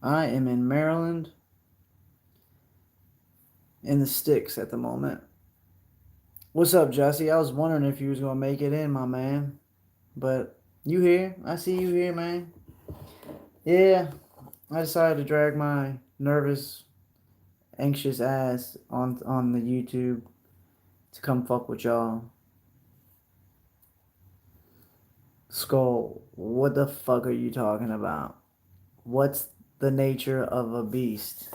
I am in Maryland in the sticks at the moment. What's up, Jesse? I was wondering if you was gonna make it in, my man. But you here? I see you here, man. Yeah, I decided to drag my nervous, anxious ass on the YouTube to come fuck with y'all. Skull, what the fuck are you talking about? What's the nature of a beast?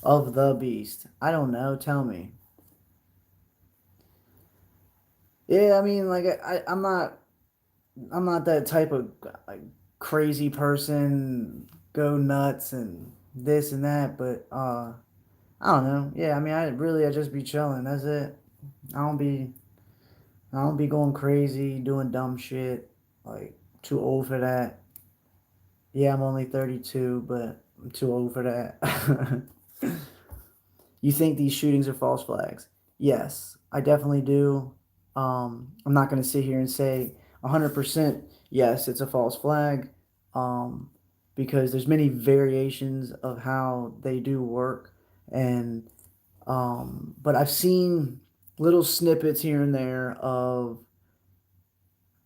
Of the beast? I don't know. Tell me. Yeah, I mean, like I'm not that type of like crazy person. Go nuts and this and that, but I don't know. Yeah, I mean, I just be chilling. That's it. I don't be I don't be going crazy, doing dumb shit. Like, too old for that. Yeah, I'm only 32, but I'm too old for that. You think these shootings are false flags? Yes, I definitely do. I'm not going to sit here and say 100% yes, it's a false flag, um, because there's many variations of how they do work, and but I've seen little snippets here and there of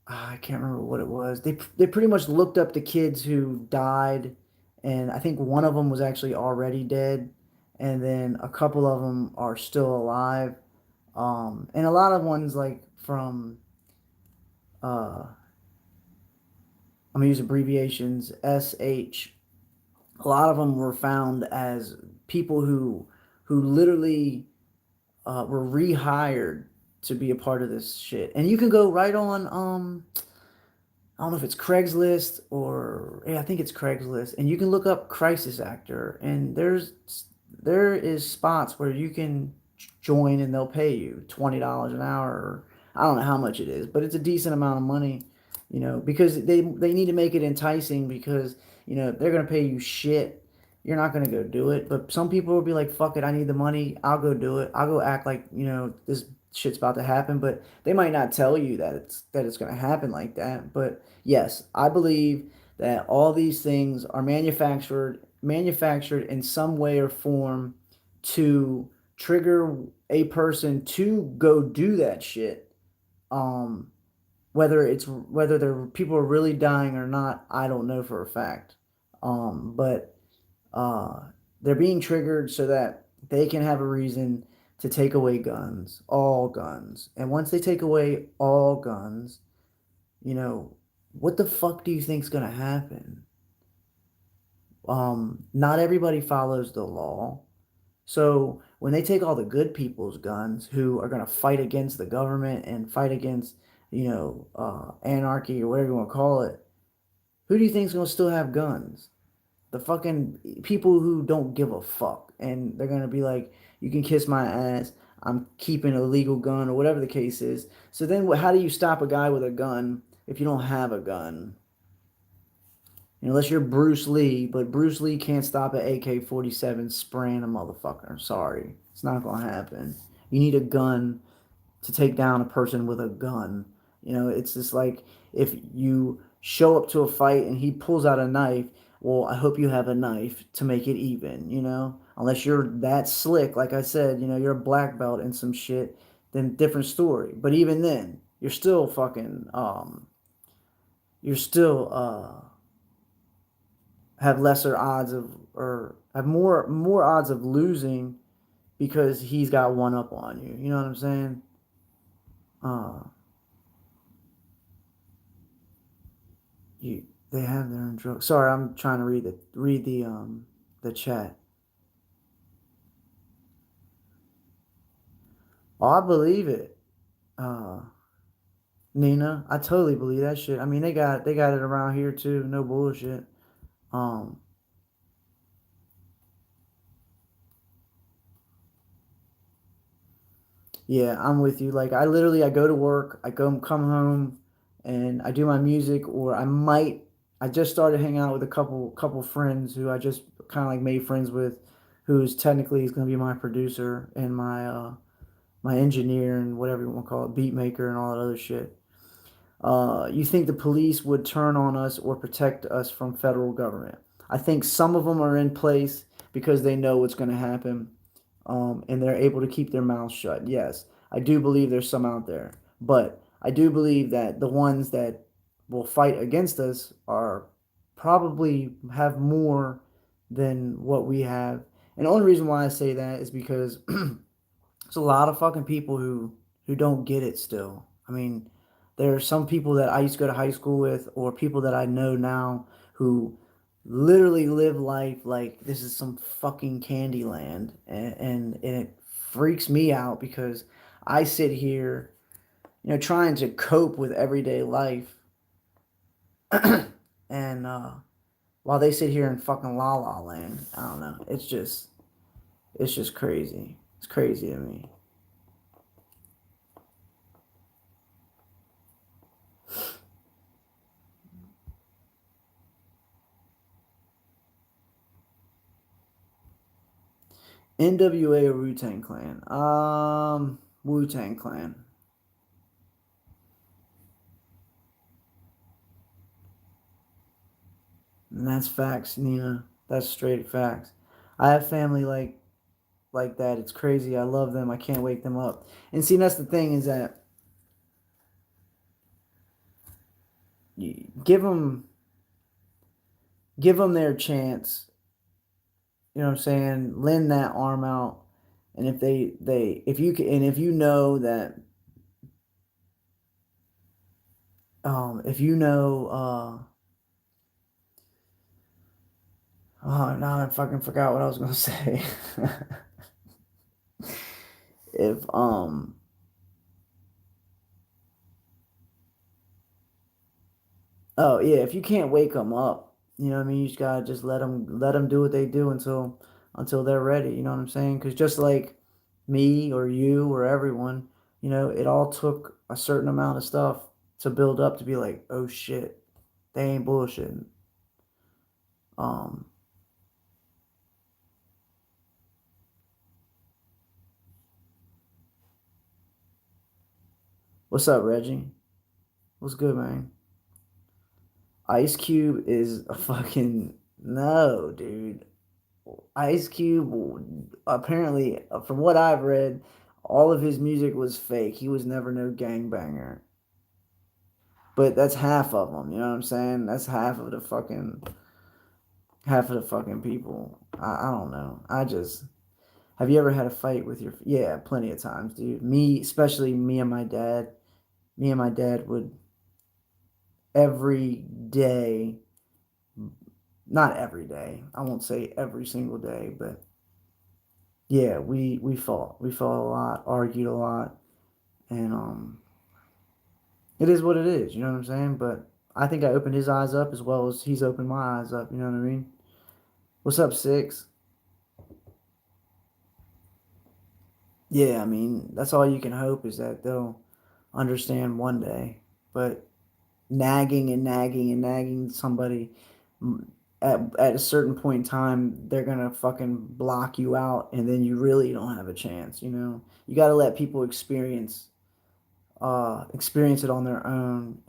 I can't remember what it was. They pretty much looked up the kids who died, and I think one of them was actually already dead, and then a couple of them are still alive. And a lot of ones like from I'm gonna use abbreviations SH. A lot of them were found as people who literally were rehired to be a part of this shit. And you can go right on I don't know if it's Craigslist or yeah, I think it's Craigslist, and you can look up crisis actor, and there is spots where you can join and they'll pay you $20 an hour. Or, I don't know how much it is, but it's a decent amount of money, because they need to make it enticing because if they're gonna pay you shit, you're not gonna go do it. But some people will be like, "Fuck it, I need the money. I'll go do it. I'll go act like this shit's about to happen." But they might not tell you that it's gonna happen like that. But yes, I believe that all these things are manufactured in some way or form to trigger a person to go do that shit. Um, whether the people are really dying or not, I don't know for a fact. But uh, they're being triggered so that they can have a reason to take away guns, all guns. And once they take away all guns, you know, what the fuck do you think's gonna happen? Not everybody follows the law. So when they take all the good people's guns who are gonna fight against the government and fight against, anarchy or whatever you want to call it, who do you think's gonna still have guns? The fucking people who don't give a fuck, and they're gonna be like, "You can kiss my ass. I'm keeping a legal gun," or whatever the case is. So then, how do you stop a guy with a gun if you don't have a gun? Unless you're Bruce Lee, but Bruce Lee can't stop an AK-47 spraying a motherfucker. Sorry, it's not gonna happen. You need a gun to take down a person with a gun. It's just like if you show up to a fight and he pulls out a knife, well, I hope you have a knife to make it even. Unless you're that slick, like I said, you're a black belt and some shit, then different story. But even then, you're still fucking, you're still, have lesser odds of, or have more odds of losing because he's got one up on you. You know what I'm saying? Uh, You they have their own drugs. Sorry, I'm trying to read the chat. Oh, I believe it. Uh Nina, I totally believe that shit. I mean, they got it around here too. No bullshit. Um yeah, I'm with you. Like I go to work, I come home and I do my music, or I just started hanging out with a couple friends who I just kind of like made friends with, who's technically is going to be my producer and my engineer and whatever you want to call it, beat maker and all that other shit. You think the police would turn on us or protect us from federal government? I think some of them are in place because they know what's going to happen, and they're able to keep their mouths shut. Yes, I do believe there's some out there, but I do believe that the ones that will fight against us are probably have more than what we have. And the only reason why I say that is because there's a lot of fucking people who don't get it still. I mean, there are some people that I used to go to high school with, or people that I know now who literally live life like this is some fucking candy land, and it freaks me out because I sit here, trying to cope with everyday life, and while they sit here in fucking la la land, I don't know. It's just crazy. It's crazy to me. NWA or Wu Tang Clan? Wu Tang Clan. And that's facts, Nina. That's straight facts. I have family like that. It's crazy. I love them. I can't wake them up. And see, that's the thing is that you give them their chance. You know what I'm saying? Lend that arm out. And if you can, and if you know that if you know oh, now I fucking forgot what I was gonna say. if oh yeah, if you can't wake them up, you know what I mean. You just gotta just let them do what they do until they're ready. You know what I'm saying? Because just like me or you or everyone, it all took a certain amount of stuff to build up to be like, oh shit, they ain't bullshitting. Um, what's up, Reggie? What's good, man? Ice Cube is a fucking no, dude. Ice Cube, apparently, from what I've read, all of his music was fake. He was never no gangbanger. But that's half of them. You know what I'm saying? That's half of the fucking people. I don't know. Have you ever had a fight with your? Yeah, plenty of times, dude. Especially me and my dad. Me and my dad would every day, not every day. I won't say every single day, but yeah, we fought. We fought a lot, argued a lot, and it is what it is. You know what I'm saying? But I think I opened his eyes up as well as he's opened my eyes up. You know what I mean? What's up, Six? Yeah, I mean that's all you can hope is that they'll understand one day. But nagging and nagging and nagging somebody at a certain point in time, they're gonna fucking block you out, and then you really don't have a chance. You got to let people experience it on their own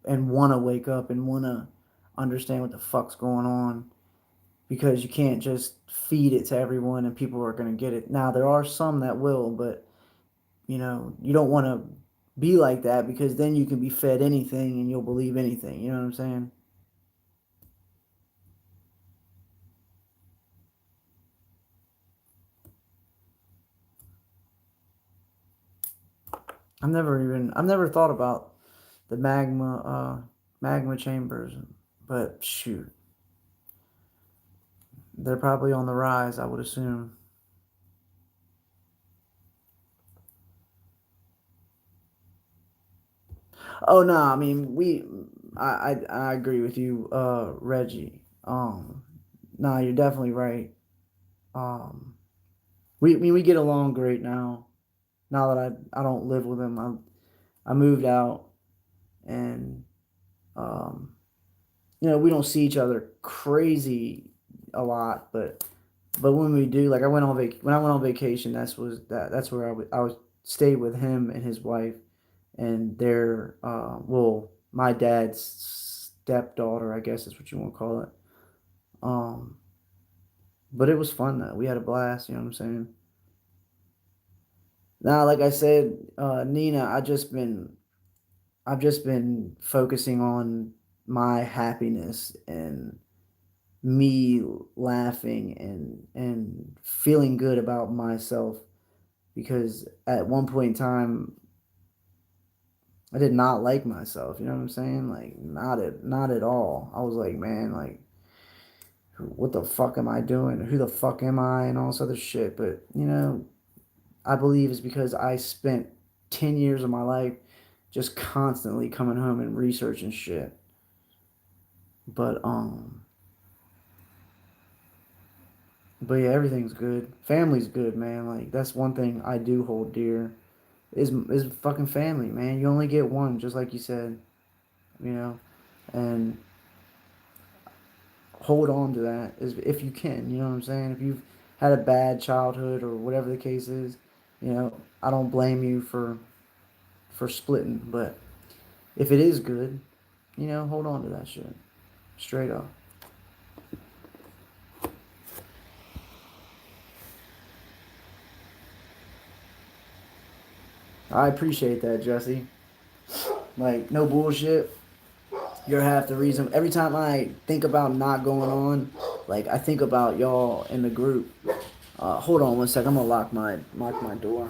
and want to wake up and want to understand what the fuck's going on because you can't just feed it to everyone and people are going to get it. Now there are some that will, but you don't want to be like that because then you can be fed anything and you'll believe anything. You know what I'm saying? I've never thought about the magma chambers, but shoot, they're probably on the rise, I would assume. Oh no, I mean I agree with you, Reggie. No, you're definitely right. Um, we get along great now. Now that I don't live with him, I moved out, and um, we don't see each other crazy a lot, but when we do, like when I went on vacation, that's where I was stayed with him and his wife and their my dad's stepdaughter, I guess is what you want to call it. Um, but it was fun though. We had a blast. You know what I'm saying? Now, like I said, Nina, I've just been focusing on my happiness and me laughing and feeling good about myself because at one point in time I did not like myself, you know what I'm saying? Like not at all. I was like, man, like what the fuck am I doing? Who the fuck am I and all this other shit. But, I believe it's because I spent 10 years of my life just constantly coming home and researching shit. But but yeah, everything's good. Family's good, man. Like that's one thing I do hold dear is fucking family, man. You only get one, just like you said, you know, and hold on to that is if you can. You know what I'm saying? If you've had a bad childhood or whatever the case is, I don't blame you for splitting. But if it is good, hold on to that shit. Straight up. I appreciate that, Jesse. Like, no bullshit. You're half the reason. Every time I think about not going on, like I think about y'all in the group. Hold on one sec. I'm gonna lock my door.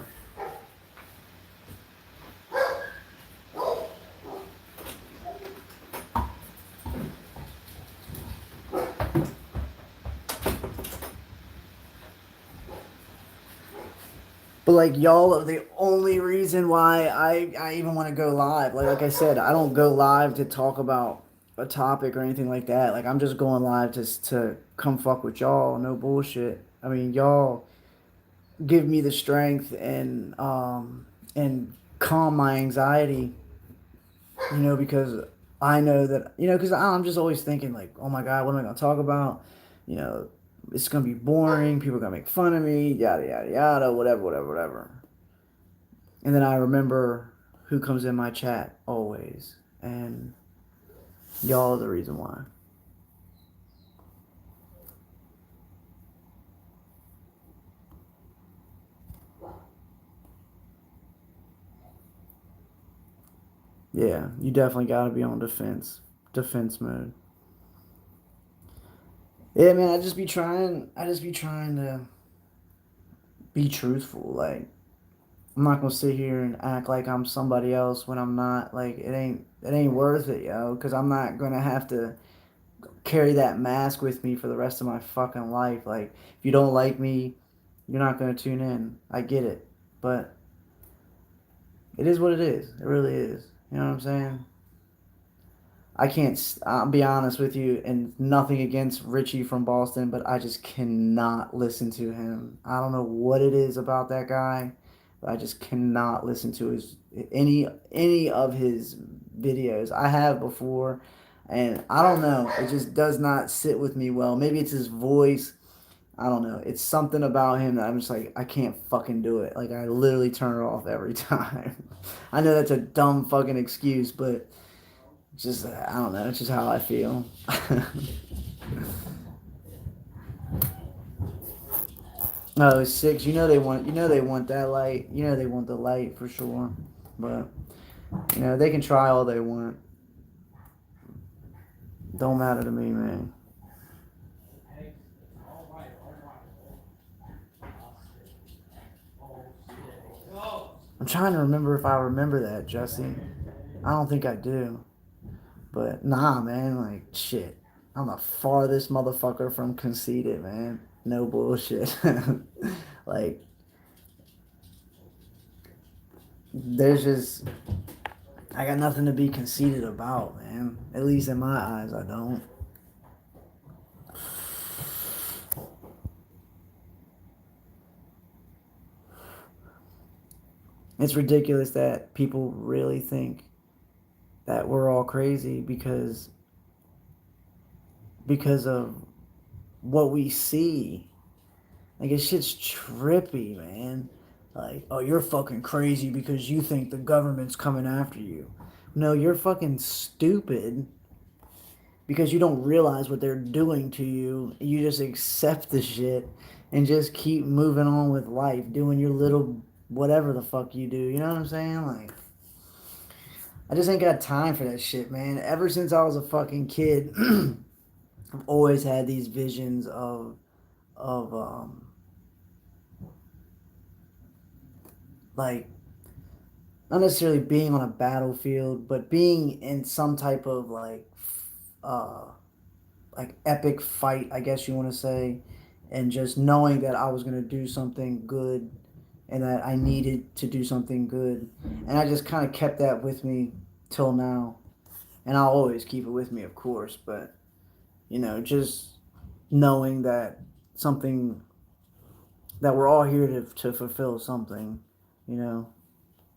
But like y'all are the only reason why I even want to go live. Like I said, I don't go live to talk about a topic or anything like that. Like I'm just going live to come fuck with y'all. No bullshit. I mean, y'all give me the strength and calm my anxiety, because I know that, because I'm just always thinking like, oh my God, what am I going to talk about? You know, it's going to be boring. People are going to make fun of me, yada, yada, yada, whatever, whatever, whatever. And then I remember who comes in my chat always. And y'all are the reason why. Yeah, you definitely got to be on defense mode. Yeah, man, I just be trying to be truthful. Like, I'm not gonna sit here and act like I'm somebody else when I'm not. Like, it ain't worth it, yo. Because I'm not gonna have to carry that mask with me for the rest of my fucking life. Like, if you don't like me, you're not gonna tune in. I get it, but it is what it is. It really is. You know what I'm saying? I can't. I'll be honest with you, and nothing against Richie from Boston, but I just cannot listen to him. I don't know what it is about that guy, but I just cannot listen to his any of his videos. I have before, and I don't know. It just does not sit with me well. Maybe it's his voice. I don't know. It's something about him that I'm just like, I can't fucking do it. Like, I literally turn it off every time. I know that's a dumb fucking excuse, but just, I don't know. It's just how I feel. Oh, 6. You know they want that light. You know they want the light for sure. But they can try all they want. Don't matter to me, man. I'm trying to remember if I remember that, Jesse. I don't think I do. But nah, man, like shit. I'm the farthest motherfucker from conceited, man. No bullshit. Like there's just I got nothing to be conceited about, man. At least in my eyes, I don't. It's ridiculous that people really think that we're all crazy because of what we see. Like it's shit's trippy, man. Like, oh, you're fucking crazy because you think the government's coming after you. No, you're fucking stupid because you don't realize what they're doing to you. You just accept the shit and just keep moving on with life, doing your little whatever the fuck you do. You know what I'm saying? Like, I just ain't got time for that shit, man. Ever since I was a fucking kid, I've always had these visions of like not necessarily being on a battlefield, but being in some type of uh like epic fight, I guess you want to say, and just knowing that I was gonna do something good and that I needed to do something good, and I just kind of kept that with me till now, and I'll always keep it with me, of course, but just knowing that something that we're all here to fulfill something, you know,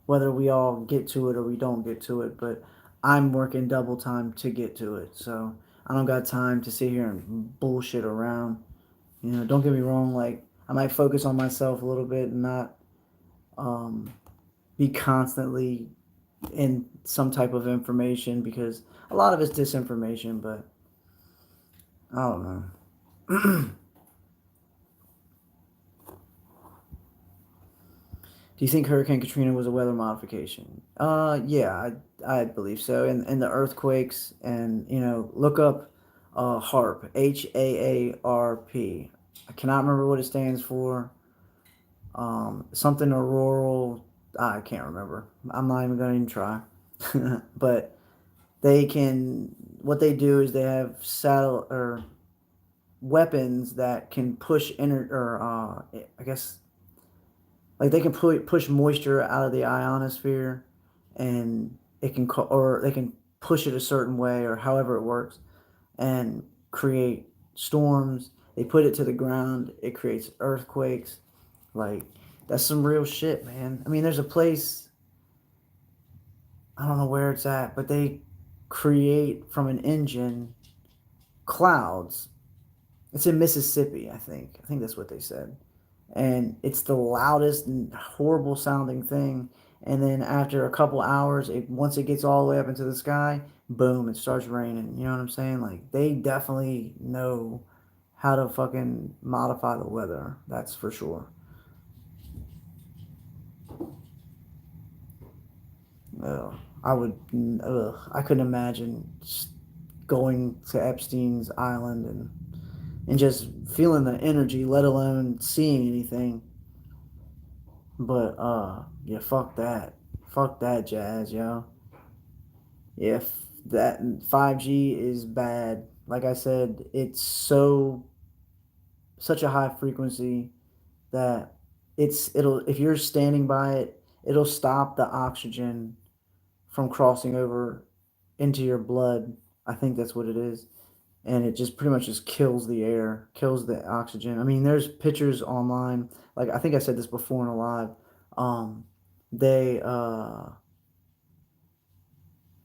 whether we all get to it or we don't get to it, but I'm working double time to get to it. So I don't got time to sit here and bullshit around. Don't get me wrong, like I might focus on myself a little bit and not um, be constantly in some type of information because a lot of it's disinformation, but I don't know. Do you think Hurricane Katrina was a weather modification? Yeah, I believe so. And the earthquakes, and look up HARP, HAARP. I cannot remember what it stands for. Something auroral. I can't remember. I'm not even going to even try. But they can. What they do is they have saddle or weapons that can push inner or I guess Like they can push moisture out of the ionosphere, and it can or they can push it a certain way or however it works, and create storms. They put it to the ground. It creates earthquakes. Like that's some real shit, man. I mean, there's a place, I don't know where it's at, but they create from an engine clouds. It's in Mississippi, I think. I think that's what they said. And it's the loudest and horrible sounding thing. And then after a couple hours, once it gets all the way up into the sky, boom, it starts raining. You know what I'm saying? Like they definitely know how to fucking modify the weather. That's for sure. Ugh. I would. Ugh, I couldn't imagine going to Epstein's island and just feeling the energy, let alone seeing anything. But yeah, fuck that jazz, yo. If that 5G is bad, like I said, it's such a high frequency that it'll if you're standing by it, it'll stop the oxygen from crossing over into your blood. I think that's what it is. And it just pretty much just kills the air, kills the oxygen. I mean, there's pictures online. Like I think I said this before in a live. Um, they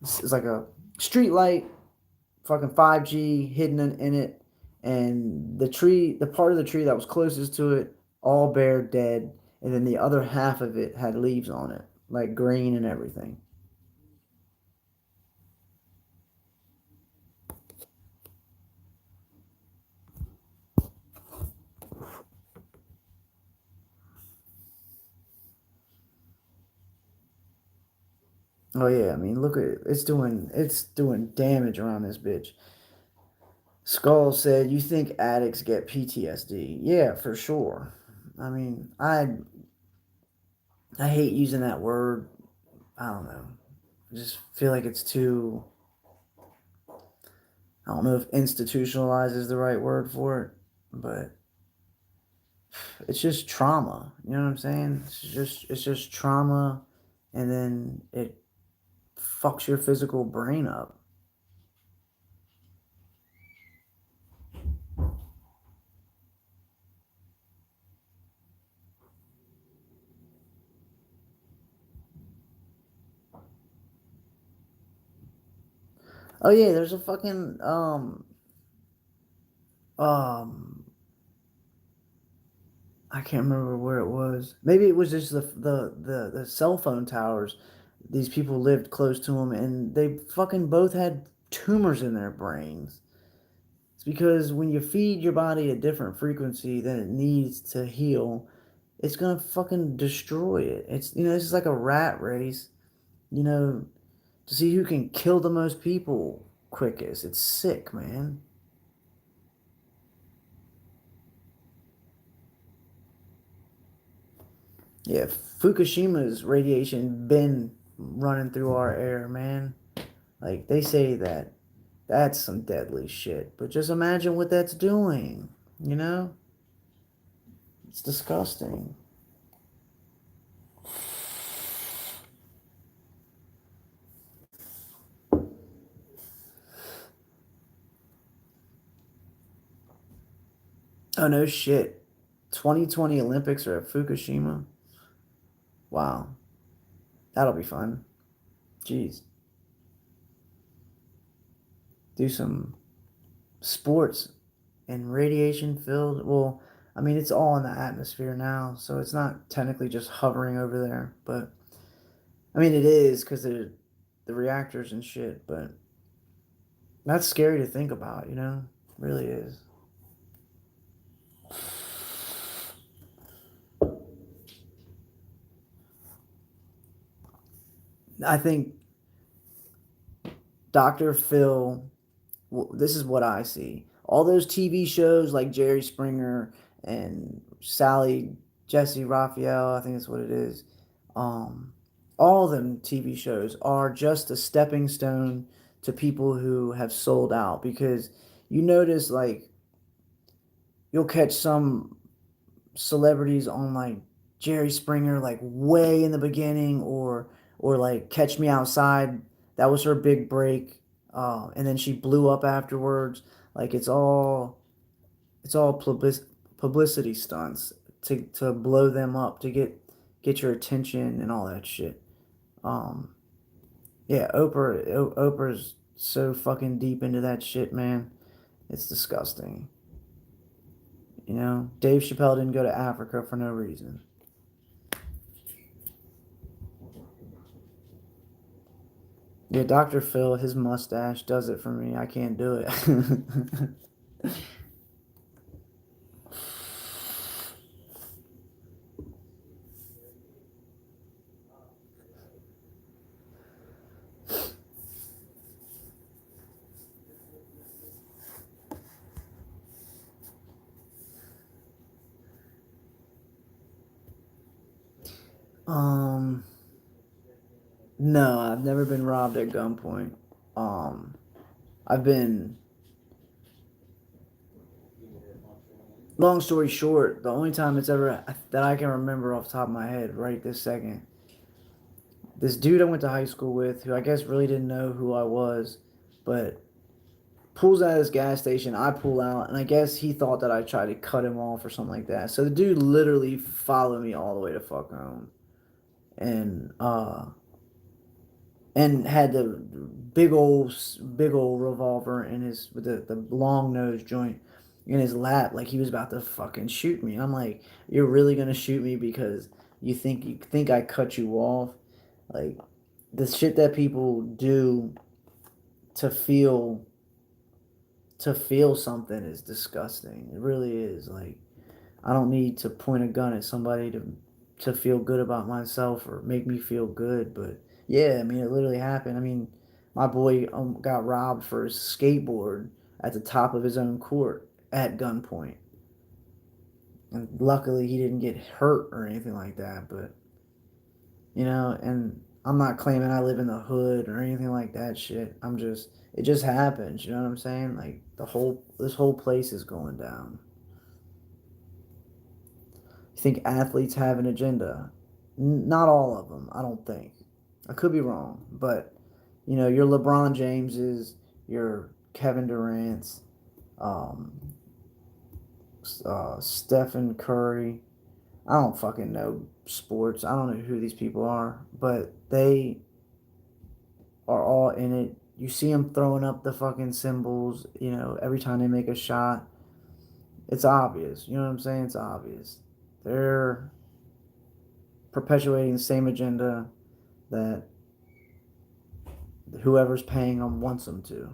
it's like a street light, fucking 5G hidden in it, and the part of the tree that was closest to it, all bare, dead, and then the other half of it had leaves on it, like green and everything. Oh yeah, I mean, look at it. It's doing damage around this bitch. Skull said, "You think addicts get PTSD?" Yeah, for sure. I mean, I hate using that word. I don't know. I just feel like it's too. I don't know if institutionalized is the right word for it, but it's just trauma. You know what I'm saying? It's just trauma, and then it fucks your physical brain up. Oh yeah, there's a fucking um I can't remember where it was. Maybe it was just the cell phone towers. These people lived close to them, and they fucking both had tumors in their brains. It's because when you feed your body a different frequency than it needs to heal, it's gonna fucking destroy it. This is like a rat race. You know, to see who can kill the most people quickest. It's sick, man. Yeah, Fukushima's radiation been running through our air, man. Like they say that's some deadly shit. But just imagine what that's doing. You know? It's disgusting. Oh no shit. 2020 Olympics are at Fukushima. Wow. That'll be fun. Jeez. Do some sports and radiation filled. Well, I mean, it's all in the atmosphere now, so it's not technically just hovering over there. But I mean, it is because the reactors and shit. But that's scary to think about. It really is. I think Dr. Phil. This is what I see. All those TV shows like Jerry Springer and Sally Jesse Raphael, I think that's what it is. Um, all of them TV shows are just a stepping stone to people who have sold out because you notice like you'll catch some celebrities on like Jerry Springer like way in the beginning, or like Catch Me Outside. That was her big break, and then she blew up afterwards. Like it's all publicity stunts to blow them up, to get your attention and all that shit. Um, yeah, Oprah's so fucking deep into that shit, man. It's disgusting. Dave Chappelle didn't go to Africa for no reason. Yeah, Dr. Phil, his mustache does it for me. I can't do it. um, no, I've never been robbed at gunpoint. Um, I've been. Long story short, the only time it's ever that I can remember off the top of my head right this second, this dude I went to high school with, who I guess really didn't know who I was, but pulls out of this gas station. I pull out, and I guess he thought that I tried to cut him off or something like that. So the dude literally followed me all the way to fuck home, and had the big old revolver in his with the long nose joint in his lap, like he was about to fucking shoot me. And I'm like, you're really gonna shoot me because you think I cut you off? Like, the shit that people do to feel something is disgusting. It really is. Like, I don't need to point a gun at somebody to feel good about myself or make me feel good. But yeah, I mean, it literally happened. I mean, my boy got robbed for his skateboard at the top of his own court at gunpoint, and luckily he didn't get hurt or anything like that. But and I'm not claiming I live in the hood or anything like that shit. It just happens. You know what I'm saying? Like, this whole place is going down. You think athletes have an agenda? Not all of them, I don't think. I could be wrong, but your LeBron Jameses, your Kevin Durant's, um, Stephen Curry. I don't fucking know sports. I don't know who these people are, but they are all in it. You see them throwing up the fucking symbols, every time they make a shot. It's obvious. You know what I'm saying? It's obvious. They're perpetuating the same agenda that whoever's paying them wants them to.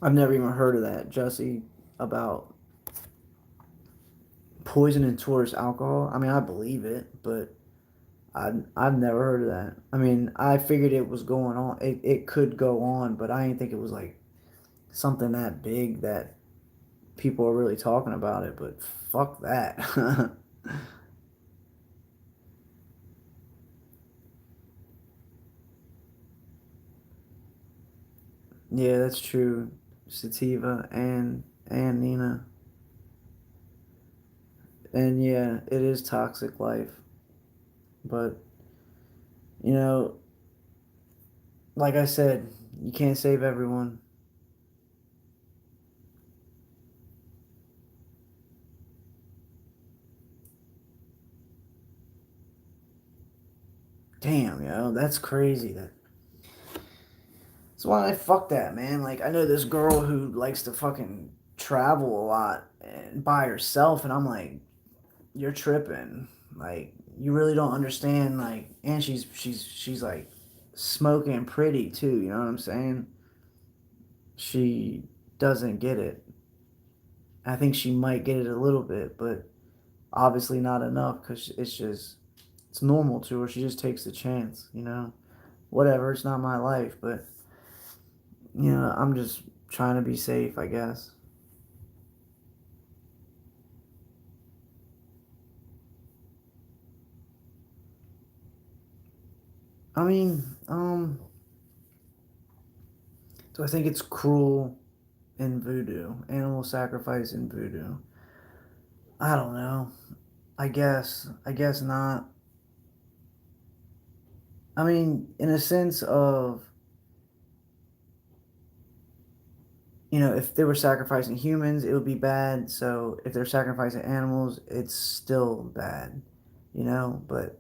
I've never even heard of that, Jesse, about poisoning tourist alcohol. I mean, I believe it, but I've never heard of that. I mean, I figured it was going on. It could go on, but I didn't think it was like something that big that people are really talking about it. But fuck that. Yeah, that's true. Sativa and Nina. And yeah, it is toxic life. But you know, like I said, you can't save everyone. Damn, that's crazy. That's why I fuck that, man. Like, I know this girl who likes to fucking travel a lot and by herself, and I'm like, you're tripping. Like, you really don't understand. Like, and she's like smoking pretty too. You know what I'm saying? She doesn't get it. I think she might get it a little bit, but obviously not enough because it's normal to her. She just takes the chance. Whatever. It's not my life, but I'm just trying to be safe, I guess. I mean, So I think it's cruel in voodoo, animal sacrifice in voodoo. I don't know. I guess. I guess not. I mean, in a sense of, if they were sacrificing humans, it would be bad. So if they're sacrificing animals, it's still bad, But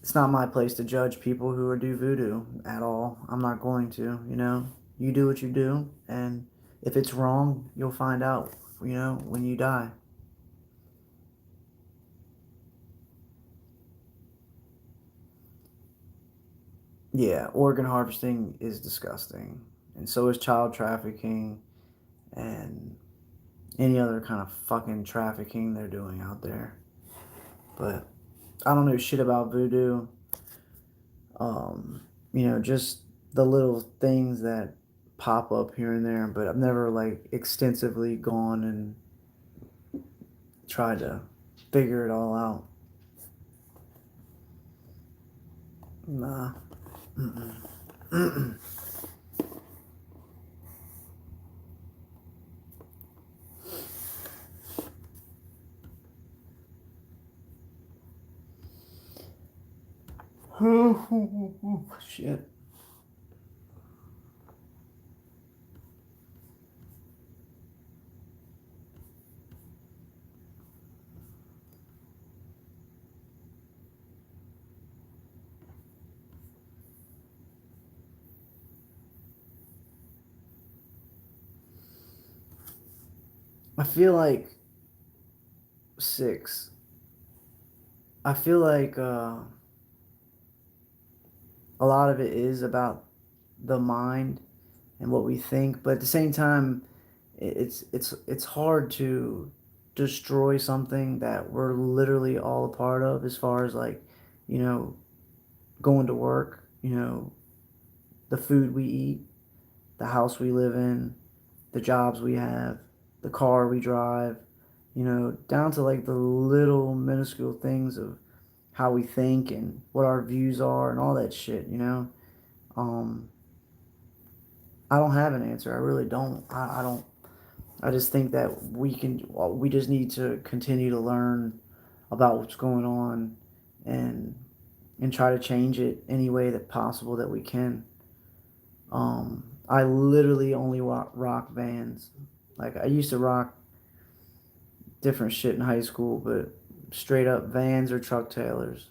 it's not my place to judge people who do voodoo at all. I'm not going to. You do what you do, and if it's wrong, you'll find out, when you die. Yeah, organ harvesting is disgusting, and so is child trafficking and any other kind of fucking trafficking they're doing out there. But I don't know shit about voodoo. Just the little things that pop up here and there, but I've never like extensively gone and tried to figure it all out. Nah. Mm-mm. Mm-mm. Shit. I feel like six. I feel like a lot of it is about the mind and what we think, but at the same time, it's hard to destroy something that we're literally all a part of, as far as like, you know, going to work, the food we eat, the house we live in, the jobs we have, the car we drive, down to like the little minuscule things of how we think and what our views are and all that shit. Um, I don't have an answer. I really don't. I don't. I just think that we just need to continue to learn about what's going on and try to change it any way that possible that we can. I literally only rock Vans. Like I used to rock different shit in high school, but straight up Vans or Truck Tailors.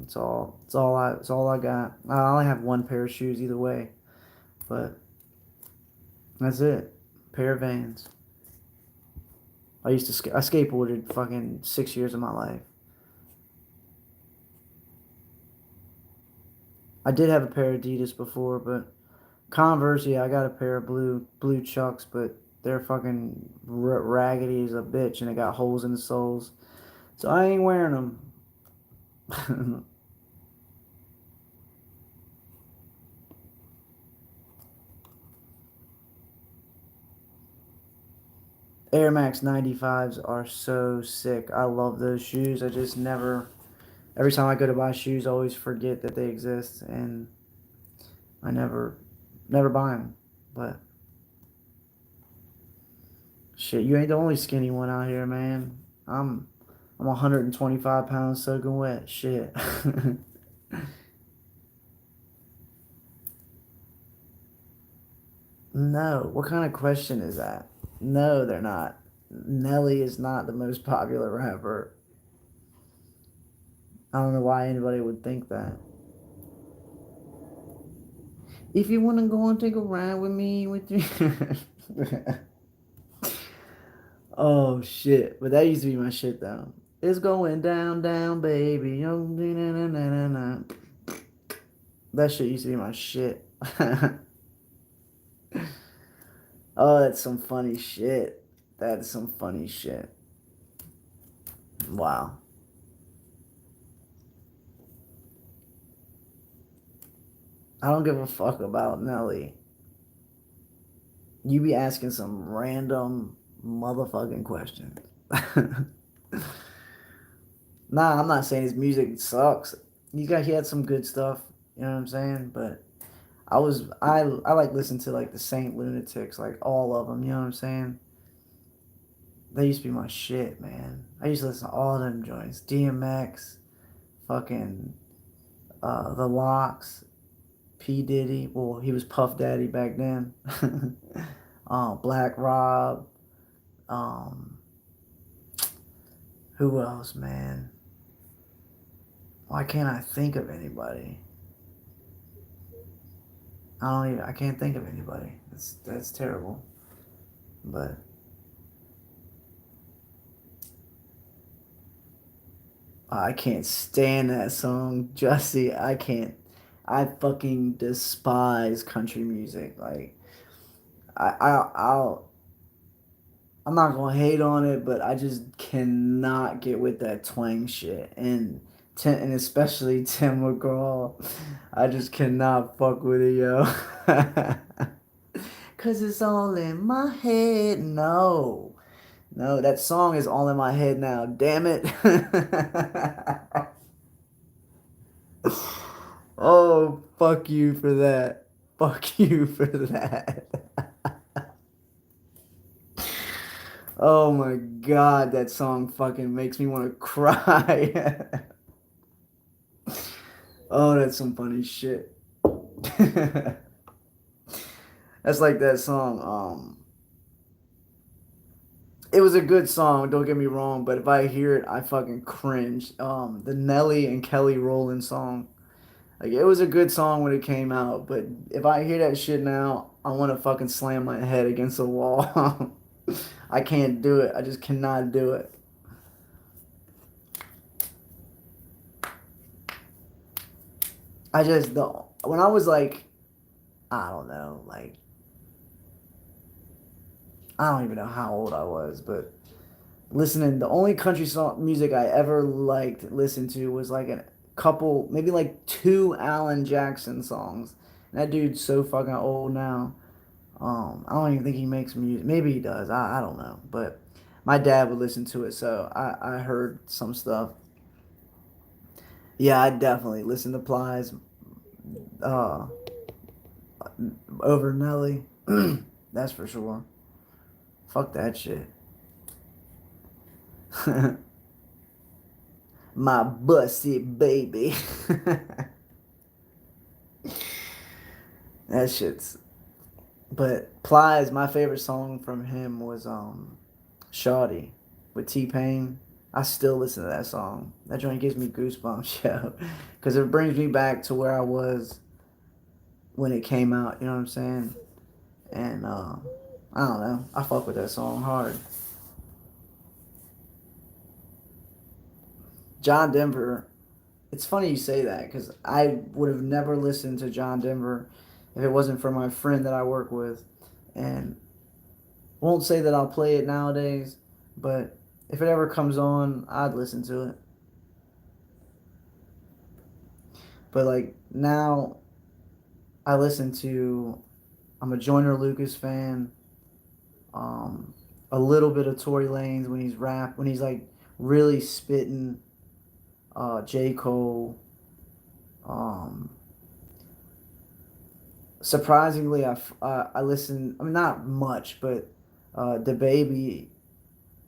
It's all. It's all I. It's all I got. I only have one pair of shoes either way, but that's it. Pair of Vans. I skateboarded fucking 6 years of my life. I did have a pair of Adidas before, but Converse, yeah, I got a pair of blue Chucks, but they're fucking raggedy as a bitch, and they got holes in the soles. So I ain't wearing them. Air Max 95s are so sick. I love those shoes. I just never. Every time I go to buy shoes, I always forget that they exist, and I never buy them. But shit, you ain't the only skinny one out here, man. I'm 125 pounds soaking wet. Shit. No. What kind of question is that? No, they're not. Nelly is not the most popular rapper. I don't know why anybody would think that. If you want to go and take a ride with me, with you. Oh shit! But that used to be my shit though. It's going down, down, baby. That shit used to be my shit. Oh, that's some funny shit. That's some funny shit. Wow. I don't give a fuck about Nelly. You be asking some random motherfucking questions. Nah, I'm not saying his music sucks. He had some good stuff, you know what I'm saying? But I like listen to like the Saint Lunatics, like all of them. You know what I'm saying? They used to be my shit, man. I used to listen to all them joints. DMX, fucking the Locks, P Diddy. Well, he was Puff Daddy back then. Black Rob. Um, who else, man? Why can't I think of anybody? I can't think of anybody. That's terrible. But I can't stand that song, Jussie. I can't. I fucking despise country music. Like I'll I'm not gonna hate on it, but I just cannot get with that twang shit, and especially Tim McGraw. I just cannot fuck with it, yo. Cause it's all in my head. No, no, that song is all in my head now. Damn it. Oh, fuck you for that. Fuck you for that. Oh my god, that song fucking makes me want to cry. Oh, that's some funny shit. That's like that song. It was a good song, don't get me wrong, but if I hear it, I fucking cringe. The Nelly and Kelly Rowland song. Like it was a good song when it came out, but if I hear that shit now, I want to fucking slam my head against the wall. I can't do it. I just cannot do it. I just the when I was like, I don't know, like I don't even know how old I was, but listening the only country song music I ever liked listen to was like a couple, maybe like two Alan Jackson songs. And that dude's so fucking old now. I don't even think he makes music. Maybe he does. I don't know. But my dad would listen to it, so I heard some stuff. Yeah, I definitely listen to Plies uh, over Nelly. That's for sure. Fuck that shit. My bussy baby. That shit's. But Plies, my favorite song from him was Shawty with T Pain. I still listen to that song. That joint gives me goosebumps, yo, because it brings me back to where I was when it came out. You know what I'm saying? And I don't know. I fuck with that song hard. John Denver. It's funny you say that because I would have never listened to John Denver if it wasn't for my friend that I work with, and won't say that I'll play it nowadays, but if it ever comes on, I'd listen to it. But like now, I listen to. I'm a Joyner Lucas fan. Um, a little bit of Tory Lanez when he's like really spitting. J Cole. Um, Surprisingly, I listen. I mean, not much, but the baby.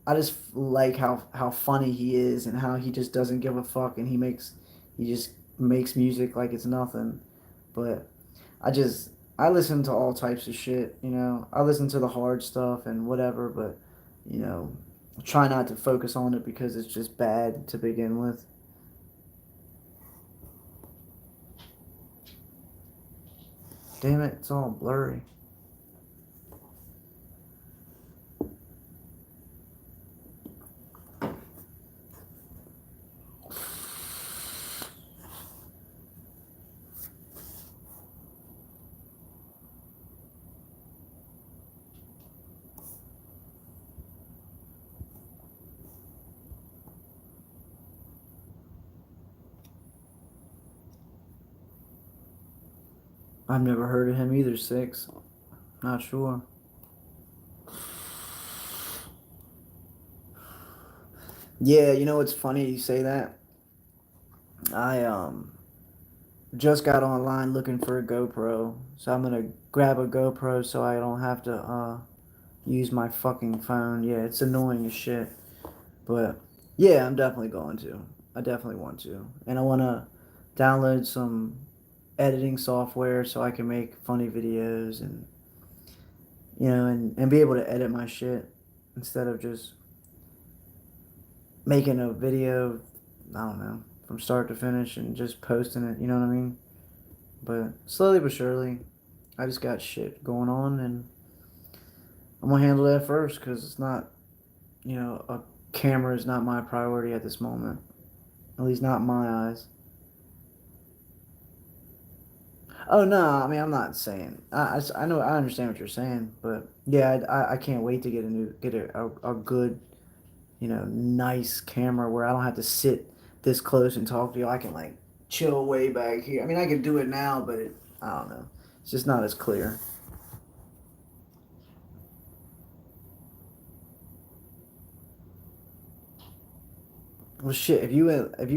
I just like how funny he is and how he just doesn't give a fuck and he just makes music like it's nothing. But I just I listen to all types of shit, you know. I listen to the hard stuff and whatever, but you know, try not to focus on it because it's just bad to begin with. Damn it, it's all blurry. I've never heard of him either, Six. Not sure. Yeah, you know it's funny you say that. I just got online looking for a GoPro, so I'm gonna grab a GoPro so I don't have to use my fucking phone. Yeah, it's annoying as shit, but yeah, I'm definitely going to. I definitely want to, and I want to download some editing software so I can make funny videos and and be able to edit my shit instead of just making a video. I don't know, from start to finish and just posting it. You know what I mean? But slowly but surely, I just got shit going on, and I'm gonna handle that first because it's not, a camera is not my priority at this moment. At least not in my eyes. Oh no, I mean I'm not saying. I know I understand what you're saying, but yeah, I can't wait to get a good, nice camera where I don't have to sit this close and talk to you. I can like chill way back here. I mean I can do it now, but I don't know. It's just not as clear. Well, shit. If you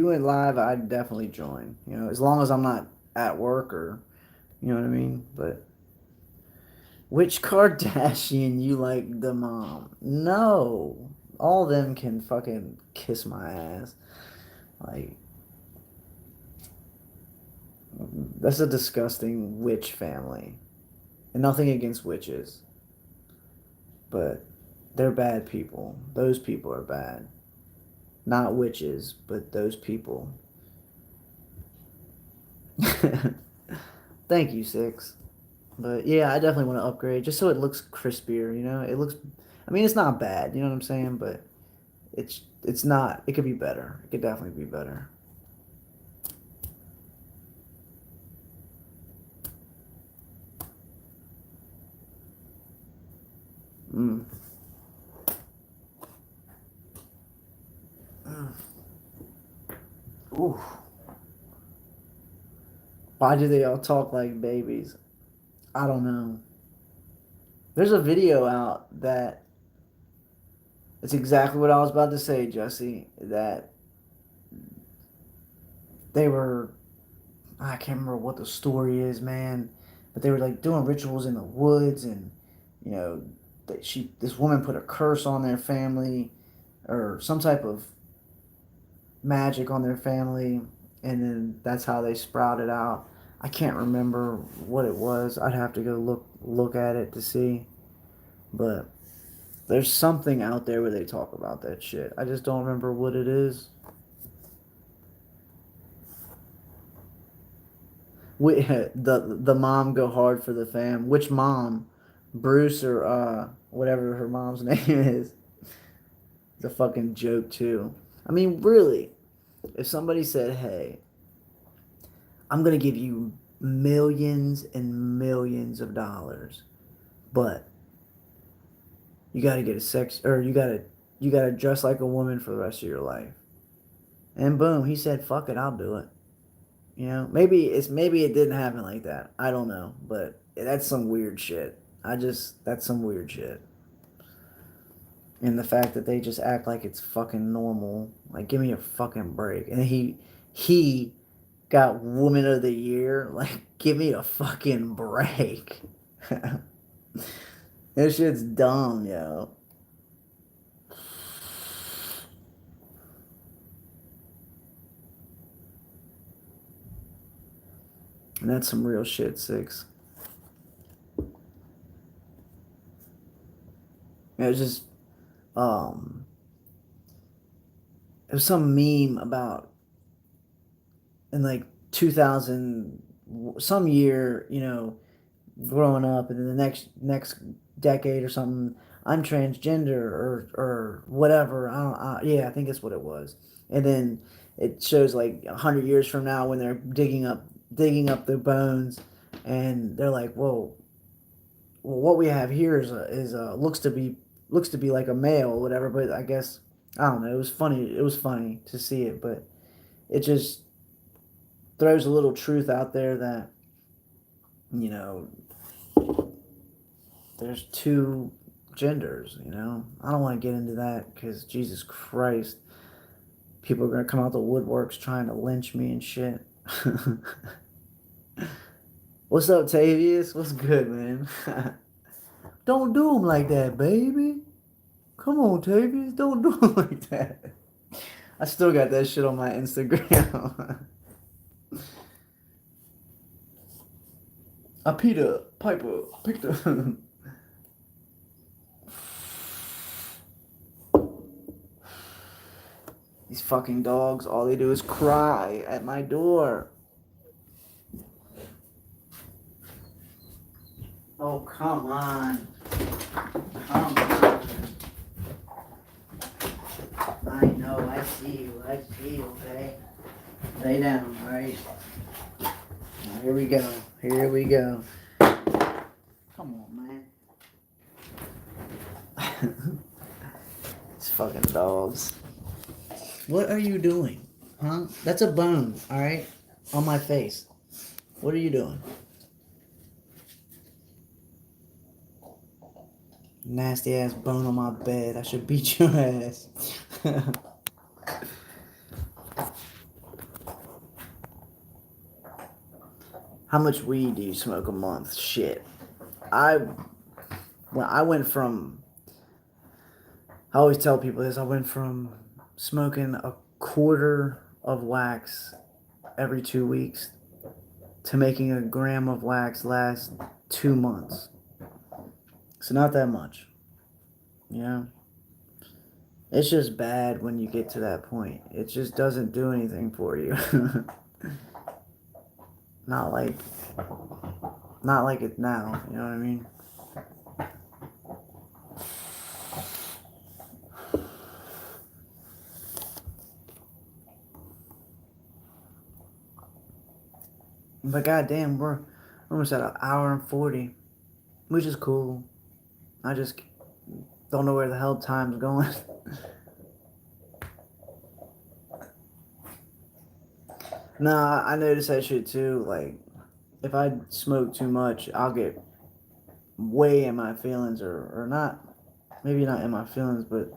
went live, I'd definitely join. As long as I'm not at work or you know what I mean. But which Kardashian you like the mom? No, all of them can fucking kiss my ass. Like that's a disgusting witch family, and nothing against witches, but they're bad people. Those people are bad. Not witches, but those people. Thank you, Six. But yeah, I definitely want to upgrade just so it looks crispier. It looks. I mean, it's not bad. You know what I'm saying? But it's not. It could be better. It could definitely be better. Mm. Ooh. Why do they all talk like babies? I don't know. There's a video out that it's exactly what I was about to say, Jesse. That they were. I can't remember what the story is, man. But they were like doing rituals in the woods, and you know, that this woman put a curse on their family, or some type of magic on their family, and then that's how they sprouted out. I can't remember what it was. I'd have to go look at it to see. But there's something out there where they talk about that shit. I just don't remember what it is. We, the mom go hard for the fam. Which mom? Bruce or whatever her mom's name is. It's a fucking joke too. I mean, really, if somebody said, "Hey, I'm gonna give you millions and millions of dollars, but you gotta get a sex or you gotta dress like a woman for the rest of your life," and boom, he said, "Fuck it, I'll do it." Maybe it didn't happen like that. I don't know, but that's some weird shit. That's some weird shit. And the fact that they just act like it's fucking normal, like give me a fucking break. And he got Woman of the Year, like give me a fucking break. This shit's dumb, yo. And that's some real shit, Six. It was just um it was some meme about in like 2000 some year, growing up, and then the next decade or something, I'm transgender or whatever. Yeah, I think that's what it was. And then it shows like 100 years from now when they're digging up the bones, and they're like, whoa, well, what we have here is looks to be like a male or whatever. But I guess I don't know. It was funny. It was funny to see it, but it just throws a little truth out there that you know there's two genders. I don't want to get into that because Jesus Christ, people are going to come out the woodworks trying to lynch me and shit. What's up, Tavius? What's good, man? Don't do him like that, baby. Come on, Tavius. Don't do him like that. I still got that shit on my Instagram. A Peter Piper picked up. These fucking dogs, all they do is cry at my door. Oh, come on. Come on. I know, I see you, okay? Lay down, alright? Here we go. Come on, man. These fucking dogs. What are you doing? Huh? That's a bone, alright? On my face. What are you doing? Nasty ass bone on my bed. I should beat your ass. How much weed do you smoke a month? Shit. I went from, I always tell people this, I went from smoking a quarter of wax every 2 weeks to making a gram of wax last 2 months. So not that much. You know? It's just bad when you get to that point. It just doesn't do anything for you. Not like it now, you know what I mean? But goddamn, we're almost at 1 hour and 40, which is cool. I just don't know where the hell time's going. Nah, I noticed that shit too. Like, if I smoke too much, I'll get way in my feelings, or not, maybe not in my feelings, but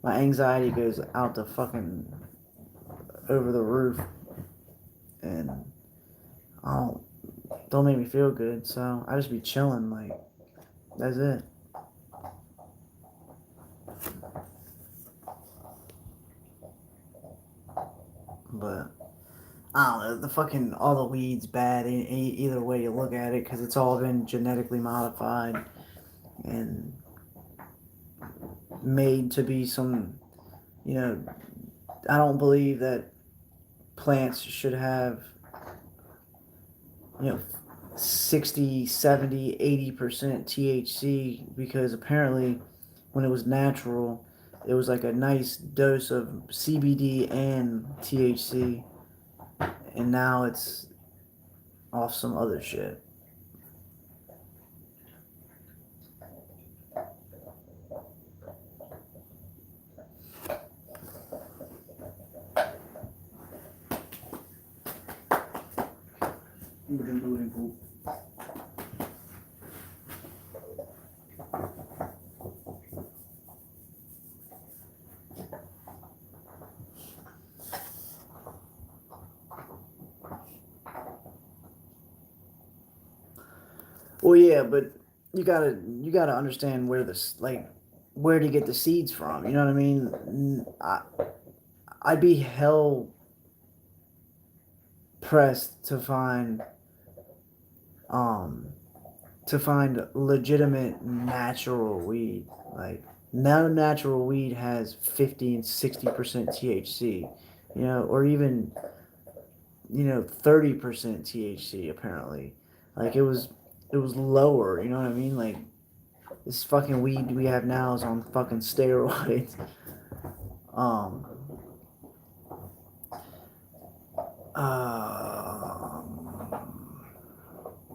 my anxiety goes out the fucking over the roof, and don't make me feel good. So I just be chilling, like, that's it. But I don't know, the fucking all the weed's bad either way you look at it, because it's all been genetically modified and made to be some, you know, I don't believe that plants should have, 60, 70, 80% THC, because apparently when it was natural, it was like a nice dose of CBD and THC, and now it's off some other shit. Well, yeah, but you gotta understand where where to get the seeds from. You know what I mean? I'd be hell pressed to find legitimate natural weed. Like, no natural weed has 50 and 60% THC, or even 30% THC apparently. Like, it was lower, you know what I mean? Like, this fucking weed we have now is on fucking steroids. Um,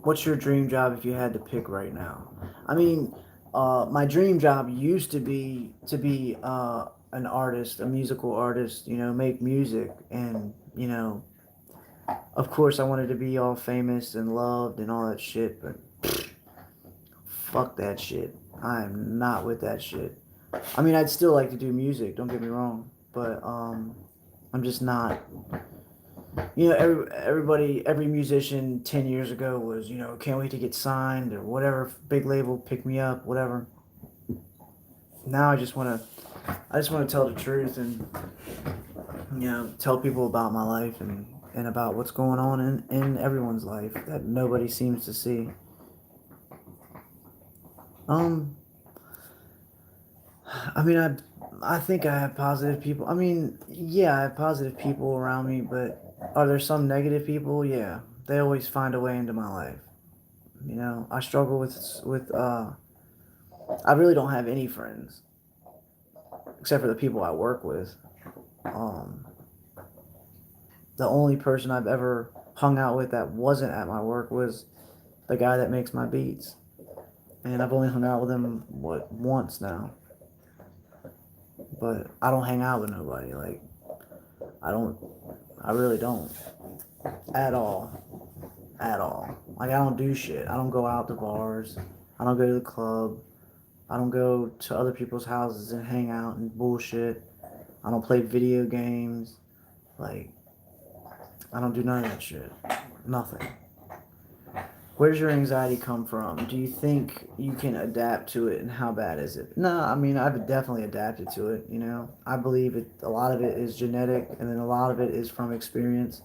what's your dream job if you had to pick right now? I mean, my dream job used to be an artist, a musical artist. Make music, and of course, I wanted to be all famous and loved and all that shit. But fuck that shit. I am not with that shit. I mean, I'd still like to do music. Don't get me wrong, but I'm just not. every musician 10 years ago was, can't wait to get signed or whatever, big label pick me up, whatever. Now I just want to tell the truth and tell people about my life and about what's going on in everyone's life that nobody seems to see. Um, I mean, I think I have positive people. I mean, yeah, I have positive people around me, but are there some negative people? Yeah, they always find a way into my life. I struggle with. I really don't have any friends except for the people I work with. Um, the only person I've ever hung out with that wasn't at my work was the guy that makes my beats, and I've only hung out with him once now. But I don't hang out with nobody. Like I don't. I really don't at all. At all. Like I don't do shit. I don't go out to bars. I don't go to the club. I don't go to other people's houses and hang out and bullshit. I don't play video games. Like I don't do none of that shit. Nothing. Where does your anxiety come from? Do you think you can adapt to it, and how bad is it? No, I mean I've definitely adapted to it. I believe it. A lot of it is genetic, and then a lot of it is from experience.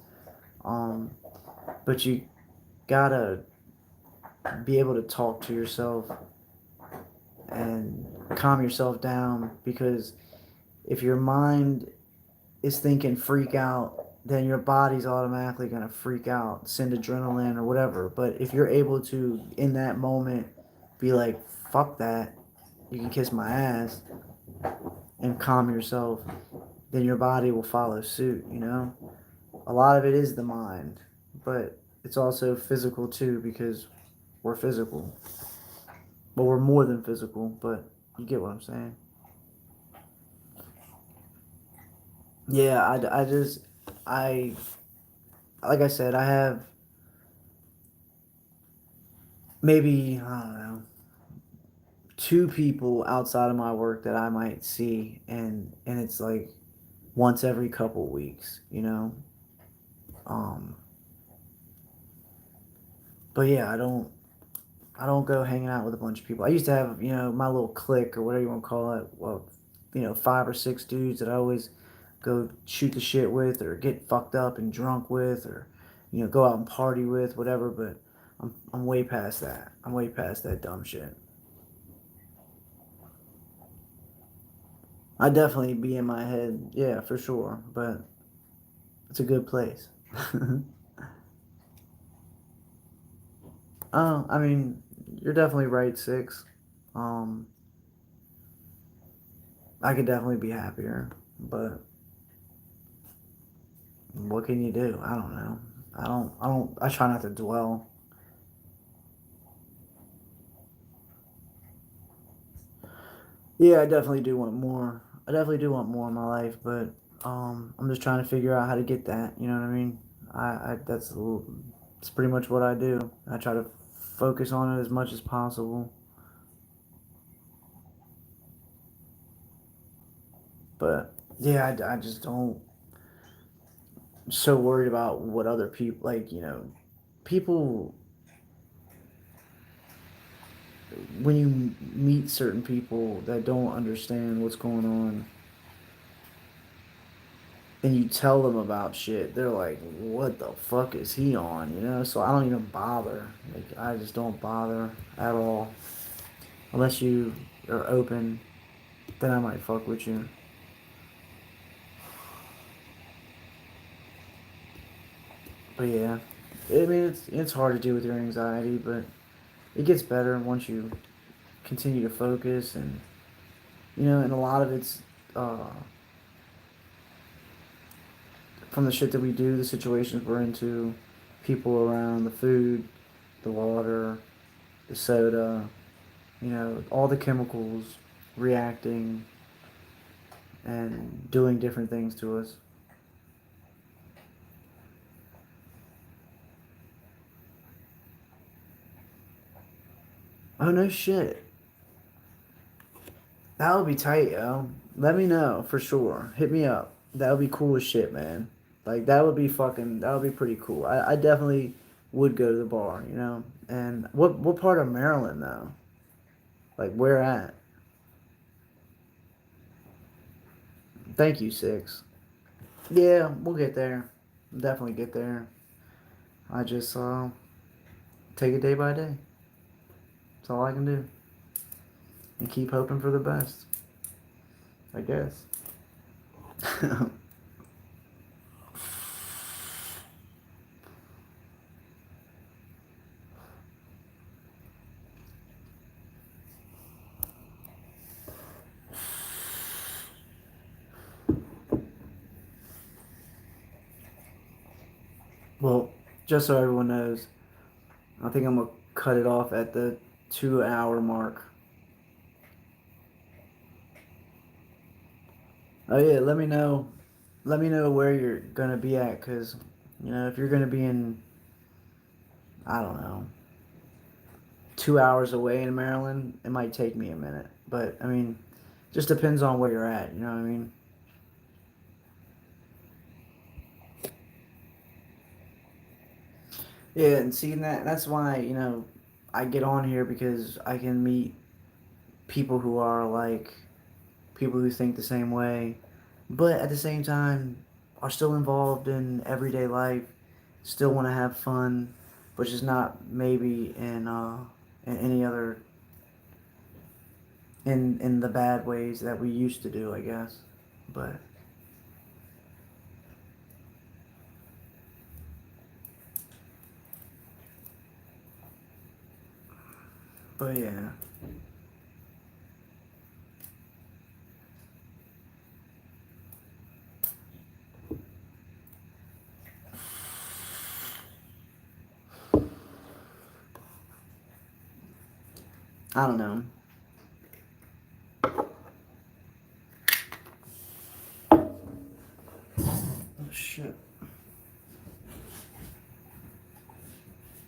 Um, but you gotta be able to talk to yourself and calm yourself down, because if your mind is thinking freak out, then your body's automatically going to freak out, send adrenaline or whatever. But if you're able to, in that moment, be like, fuck that, you can kiss my ass, and calm yourself, then your body will follow suit. A lot of it is the mind, but it's also physical too, because we're physical. Well, we're more than physical, but you get what I'm saying. Yeah, I, like I said, I have maybe, I don't know, two people outside of my work that I might see, and it's like once every couple weeks. Um, but yeah, I don't go hanging out with a bunch of people. I used to have, my little clique or whatever you want to call it. Well, 5 or 6 dudes that I always go shoot the shit with, or get fucked up and drunk with, or go out and party with, whatever. But I'm way past that. I'm way past that dumb shit. I definitely be in my head, yeah, for sure. But it's a good place. I mean, you're definitely right, six. Um, I could definitely be happier, but what can you do? I don't know. I try not to dwell. Yeah, I definitely do want more. I definitely do want more in my life, but I'm just trying to figure out how to get that. You know what I mean? That's pretty much what I do. I try to focus on it as much as possible, but yeah, I just don't. I'm so worried about what other people like. People, when you meet certain people that don't understand what's going on, and you tell them about shit, they're like, "What the fuck is he on?" So I don't even bother. Like I just don't bother at all, unless you are open. Then I might fuck with you. But yeah, I mean it's hard to deal with your anxiety, but it gets better once you continue to focus, and a lot of it's uh, from the shit that we do, the situations we're into, people around, the food, the water, the soda, all the chemicals reacting and doing different things to us. Oh no shit. That would be tight, yo. Let me know for sure. Hit me up. That would be cool as shit, man. Like that would be pretty cool. I definitely would go to the bar, you know. And what part of Maryland though? Like where at? Thank you, Six. Yeah, we'll get there. Definitely get there. I just take it day by day. That's all I can do. And keep hoping for the best. I guess. Well, just so everyone knows, I think I'm gonna cut it off at the 2 hour mark. Oh yeah, let me know. Let me know where you're gonna be at, cause you know if you're gonna be in, I don't know, 2 hours away in Maryland, it might take me a minute. But I mean, just depends on where you're at. You know what I mean? Yeah, and seeing that's why I get on here because I can meet people who are like people who think the same way, but at the same time are still involved in everyday life, still want to have fun, but just not maybe in any other in the bad ways that we used to do, I guess. But yeah, I don't know. Oh shit.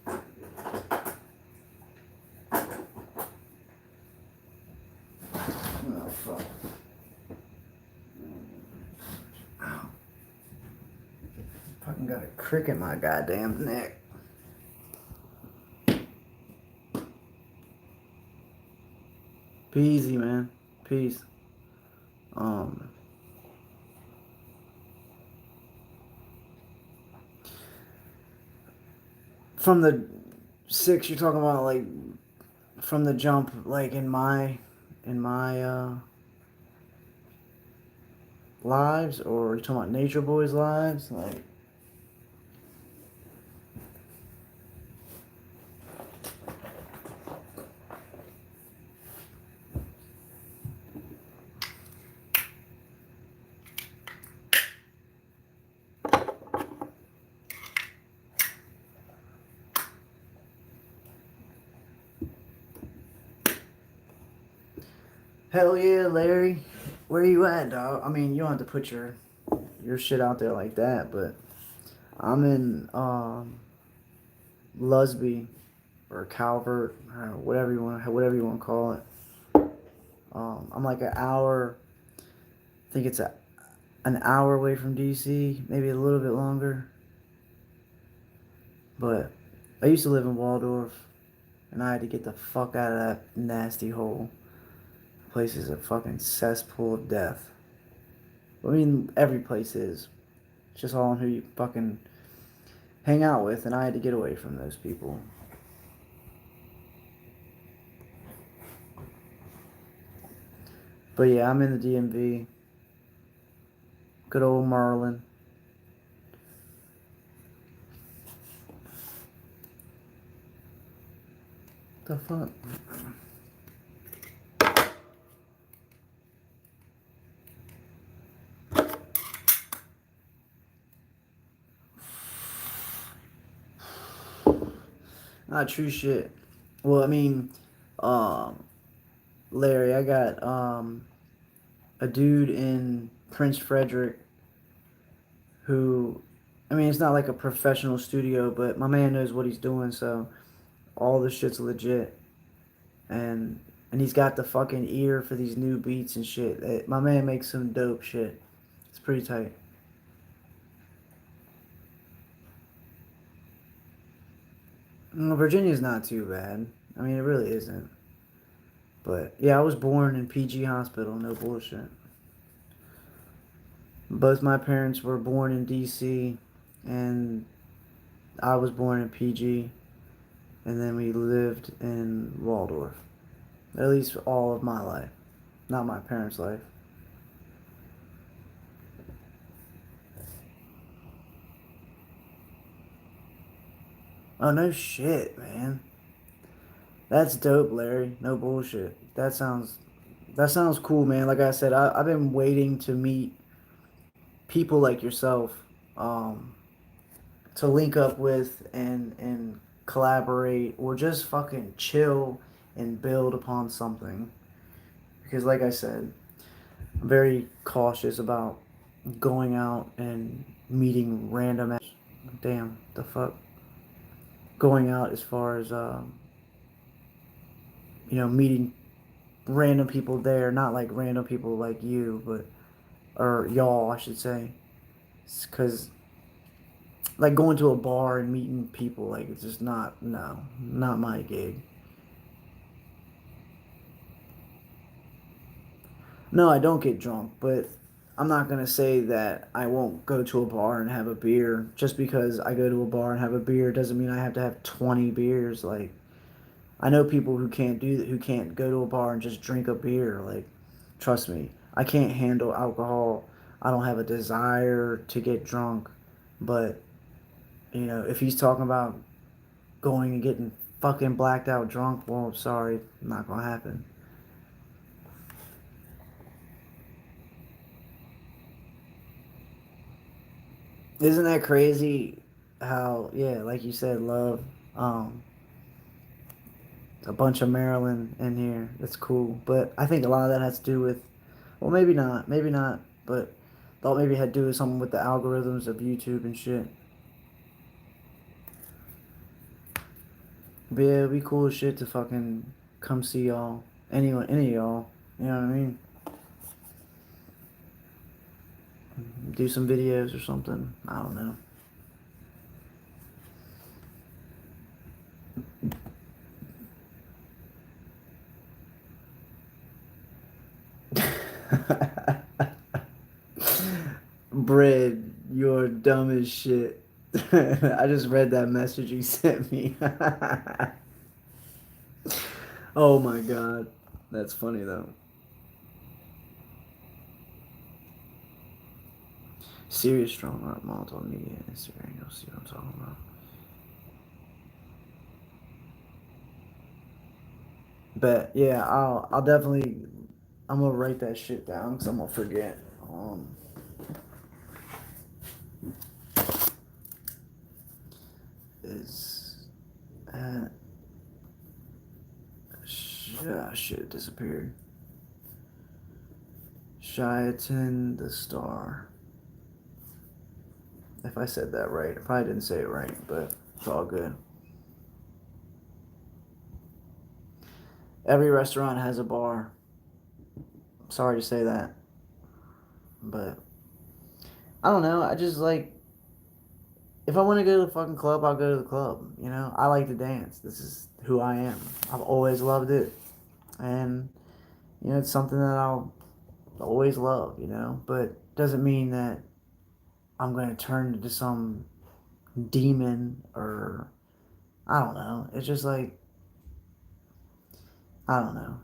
Oh fuck. Ow. Fucking got a crick in my goddamn neck. Be easy, man. Peace. Um, from the six, you're talking about like from the jump, like in my lives, or you talking about Nature Boy's lives, like. Hell yeah, Larry. Where you at, dog? I mean, you don't have to put your shit out there like that, but I'm in Lusby or Calvert or whatever you want to call it. I'm like an hour. I think it's an hour away from DC, maybe a little bit longer. But I used to live in Waldorf, and I had to get the fuck out of that nasty hole. The place is a fucking cesspool of death. I mean, every place is. It's just all on who you fucking hang out with, and I had to get away from those people. But yeah, I'm in the DMV. Good old Merlin. The fuck? Not true shit. Well, I mean, um, Larry, I got a dude in Prince Frederick who, I mean, it's not like a professional studio, but my man knows what he's doing, so all the shit's legit. And he's got the fucking ear for these new beats and shit. My man makes some dope shit. It's pretty tight. Virginia's not too bad. I mean, it really isn't. But yeah, I was born in PG Hospital. No bullshit. Both my parents were born in DC, and I was born in PG, and then we lived in Waldorf. At least all of my life, not my parents' life. Oh no shit, man. That's dope, Larry. No bullshit. That sounds cool, man. Like I said, I've been waiting to meet people like yourself, um, to link up with and collaborate or just fucking chill and build upon something. Because, like I said, I'm very cautious about going out and meeting random. Damn, the fuck. Going out as far as meeting random people there, not like random people like you, but or y'all, I should say, because like going to a bar and meeting people, like it's just not, no, not my gig. No, I don't get drunk, but I'm not gonna say that I won't go to a bar and have a beer. Just because I go to a bar and have a beer doesn't mean I have to have 20 beers. Like I know people who can't do that, who can't go to a bar and just drink a beer. Like, trust me, I can't handle alcohol. I don't have a desire to get drunk, but if he's talking about going and getting fucking blacked out drunk, well, sorry, not gonna happen. Isn't that crazy? How yeah, like you said, love. Um, a bunch of Maryland in here. That's cool, but I think a lot of that has to do with, well, maybe not, but thought maybe it had to do with something with the algorithms of YouTube and shit. But yeah, it'd be cool as shit to fucking come see y'all. Anyone, any of y'all. You know what I mean? Do some videos or something. I don't know. Bread, you're dumb as shit. I just read that message you sent me. Oh my god. That's funny though. Serious strong art Molotov media Instagram. You'll see what I'm talking about. But yeah, I'll definitely I'm gonna write that shit down because I'm gonna forget. Is at shit disappeared. Shiaton the Star. If I said that right, I probably didn't say it right, but it's all good. Every restaurant has a bar. Sorry to say that, but I don't know. I just like if I want to go to the fucking club, I'll go to the club. I like to dance. This is who I am. I've always loved it, and it's something that I'll always love. But doesn't mean that I'm gonna turn into some demon or I don't know. It's just like I don't know.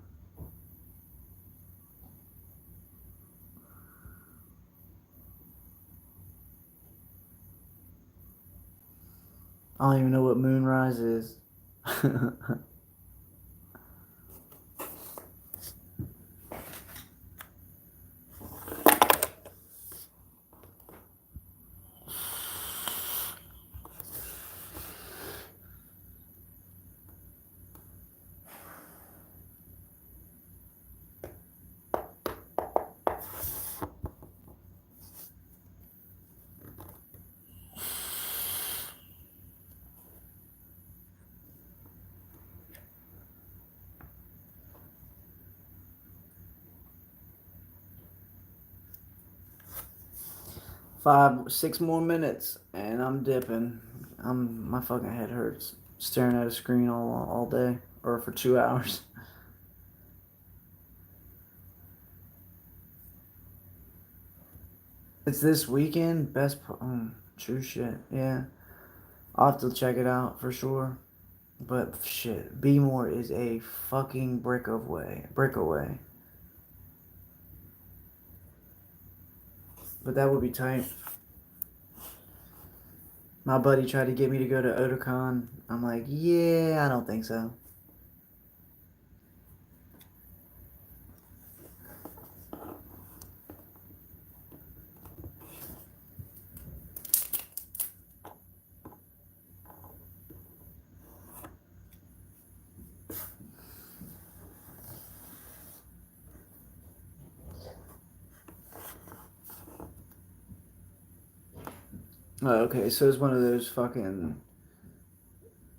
I don't even know what moonrise is. 5, 6 more minutes, and I'm dipping. My fucking head hurts. staring at a screen all day or for 2 hours. It's this weekend. True shit. Yeah, I'll have to check it out for sure. But shit, Be More is a fucking brick away. But that would be tight. My buddy tried to get me to go to Otakon. I'm like, yeah, I don't think so. Oh, okay, so it's one of those fucking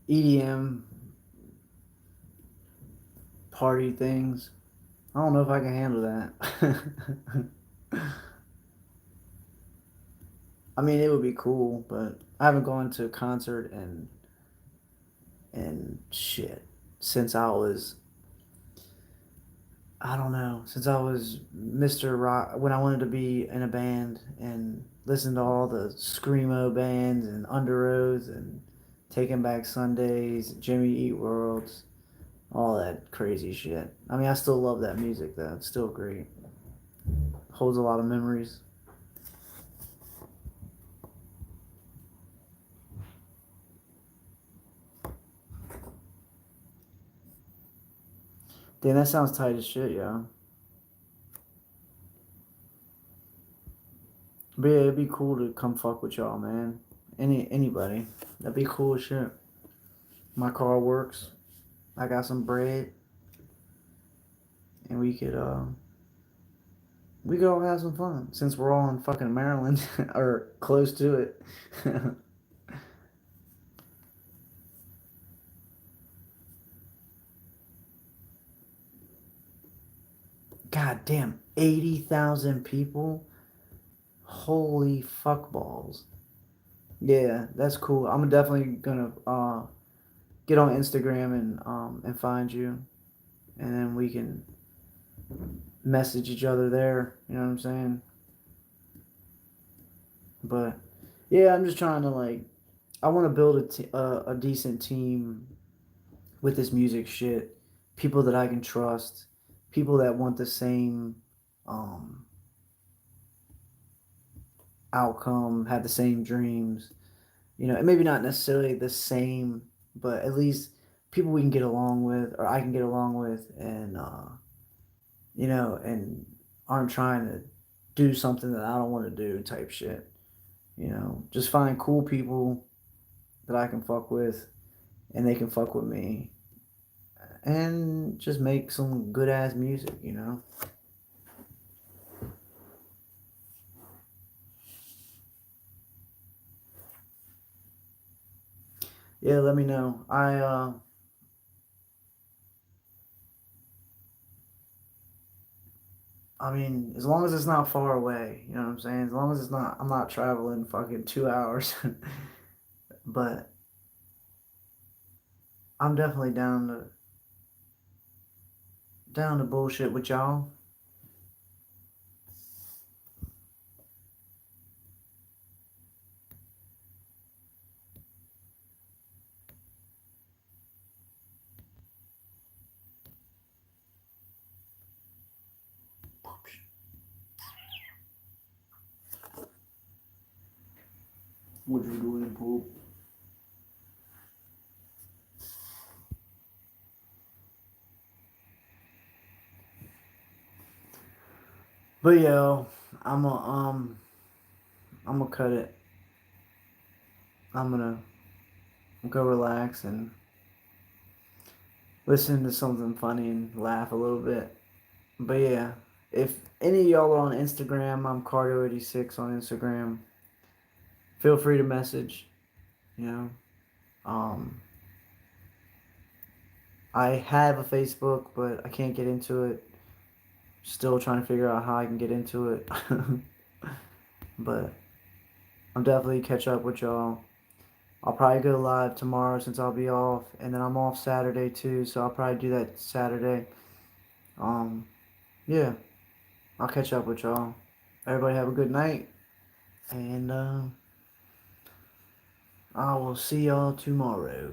EDM party things. I don't know if I can handle that. I mean, it would be cool, but I haven't gone to a concert and shit since I don't know, since I was Mr. Rock, when I wanted to be in a band and listen to all the screamo bands and Under Oath and Taking Back Sundays, Jimmy Eat Worlds, all that crazy shit. I mean, I still love that music though. It's still great. Holds a lot of memories. Damn, that sounds tight as shit, yo. But yeah, it'd be cool to come fuck with y'all, man. Anybody. That'd be cool as shit. My car works. I got some bread, and we could all have some fun since we're all in fucking Maryland or close to it. God damn, 80,000 people. Holy fuck balls. Yeah, that's cool. I'm definitely gonna get on Instagram and find you, and then we can message each other there. You know what I'm saying? But yeah, I'm just trying to like I want to build a decent team with this music shit. People that I can trust, people that want the same um, outcome, have the same dreams. You know, and maybe not necessarily the same, but at least people we can get along with, or I can get along with, and and aren't trying to do something that I don't want to do type shit. You know, just find cool people that I can fuck with, and they can fuck with me, and just make some good ass music. You know. Yeah, let me know. I mean, as long as it's not far away, you know what I'm saying? As long as I'm not traveling fucking 2 hours. But I'm definitely down to bullshit with y'all. What you doing, poop? But yo, I'm a I'm gonna cut it. I'm gonna go relax and listen to something funny and laugh a little bit. But yeah, if any of y'all are on Instagram, I'm Cardo86 on Instagram. Feel free to message. You know, um, I have a Facebook, but I can't get into it. Still trying to figure out how I can get into it. But I'm definitely catch up with y'all. I'll probably go live tomorrow since I'll be off, and then I'm off Saturday too, so I'll probably do that Saturday. Um, yeah, I'll catch up with y'all. Everybody have a good night, and I will see y'all tomorrow.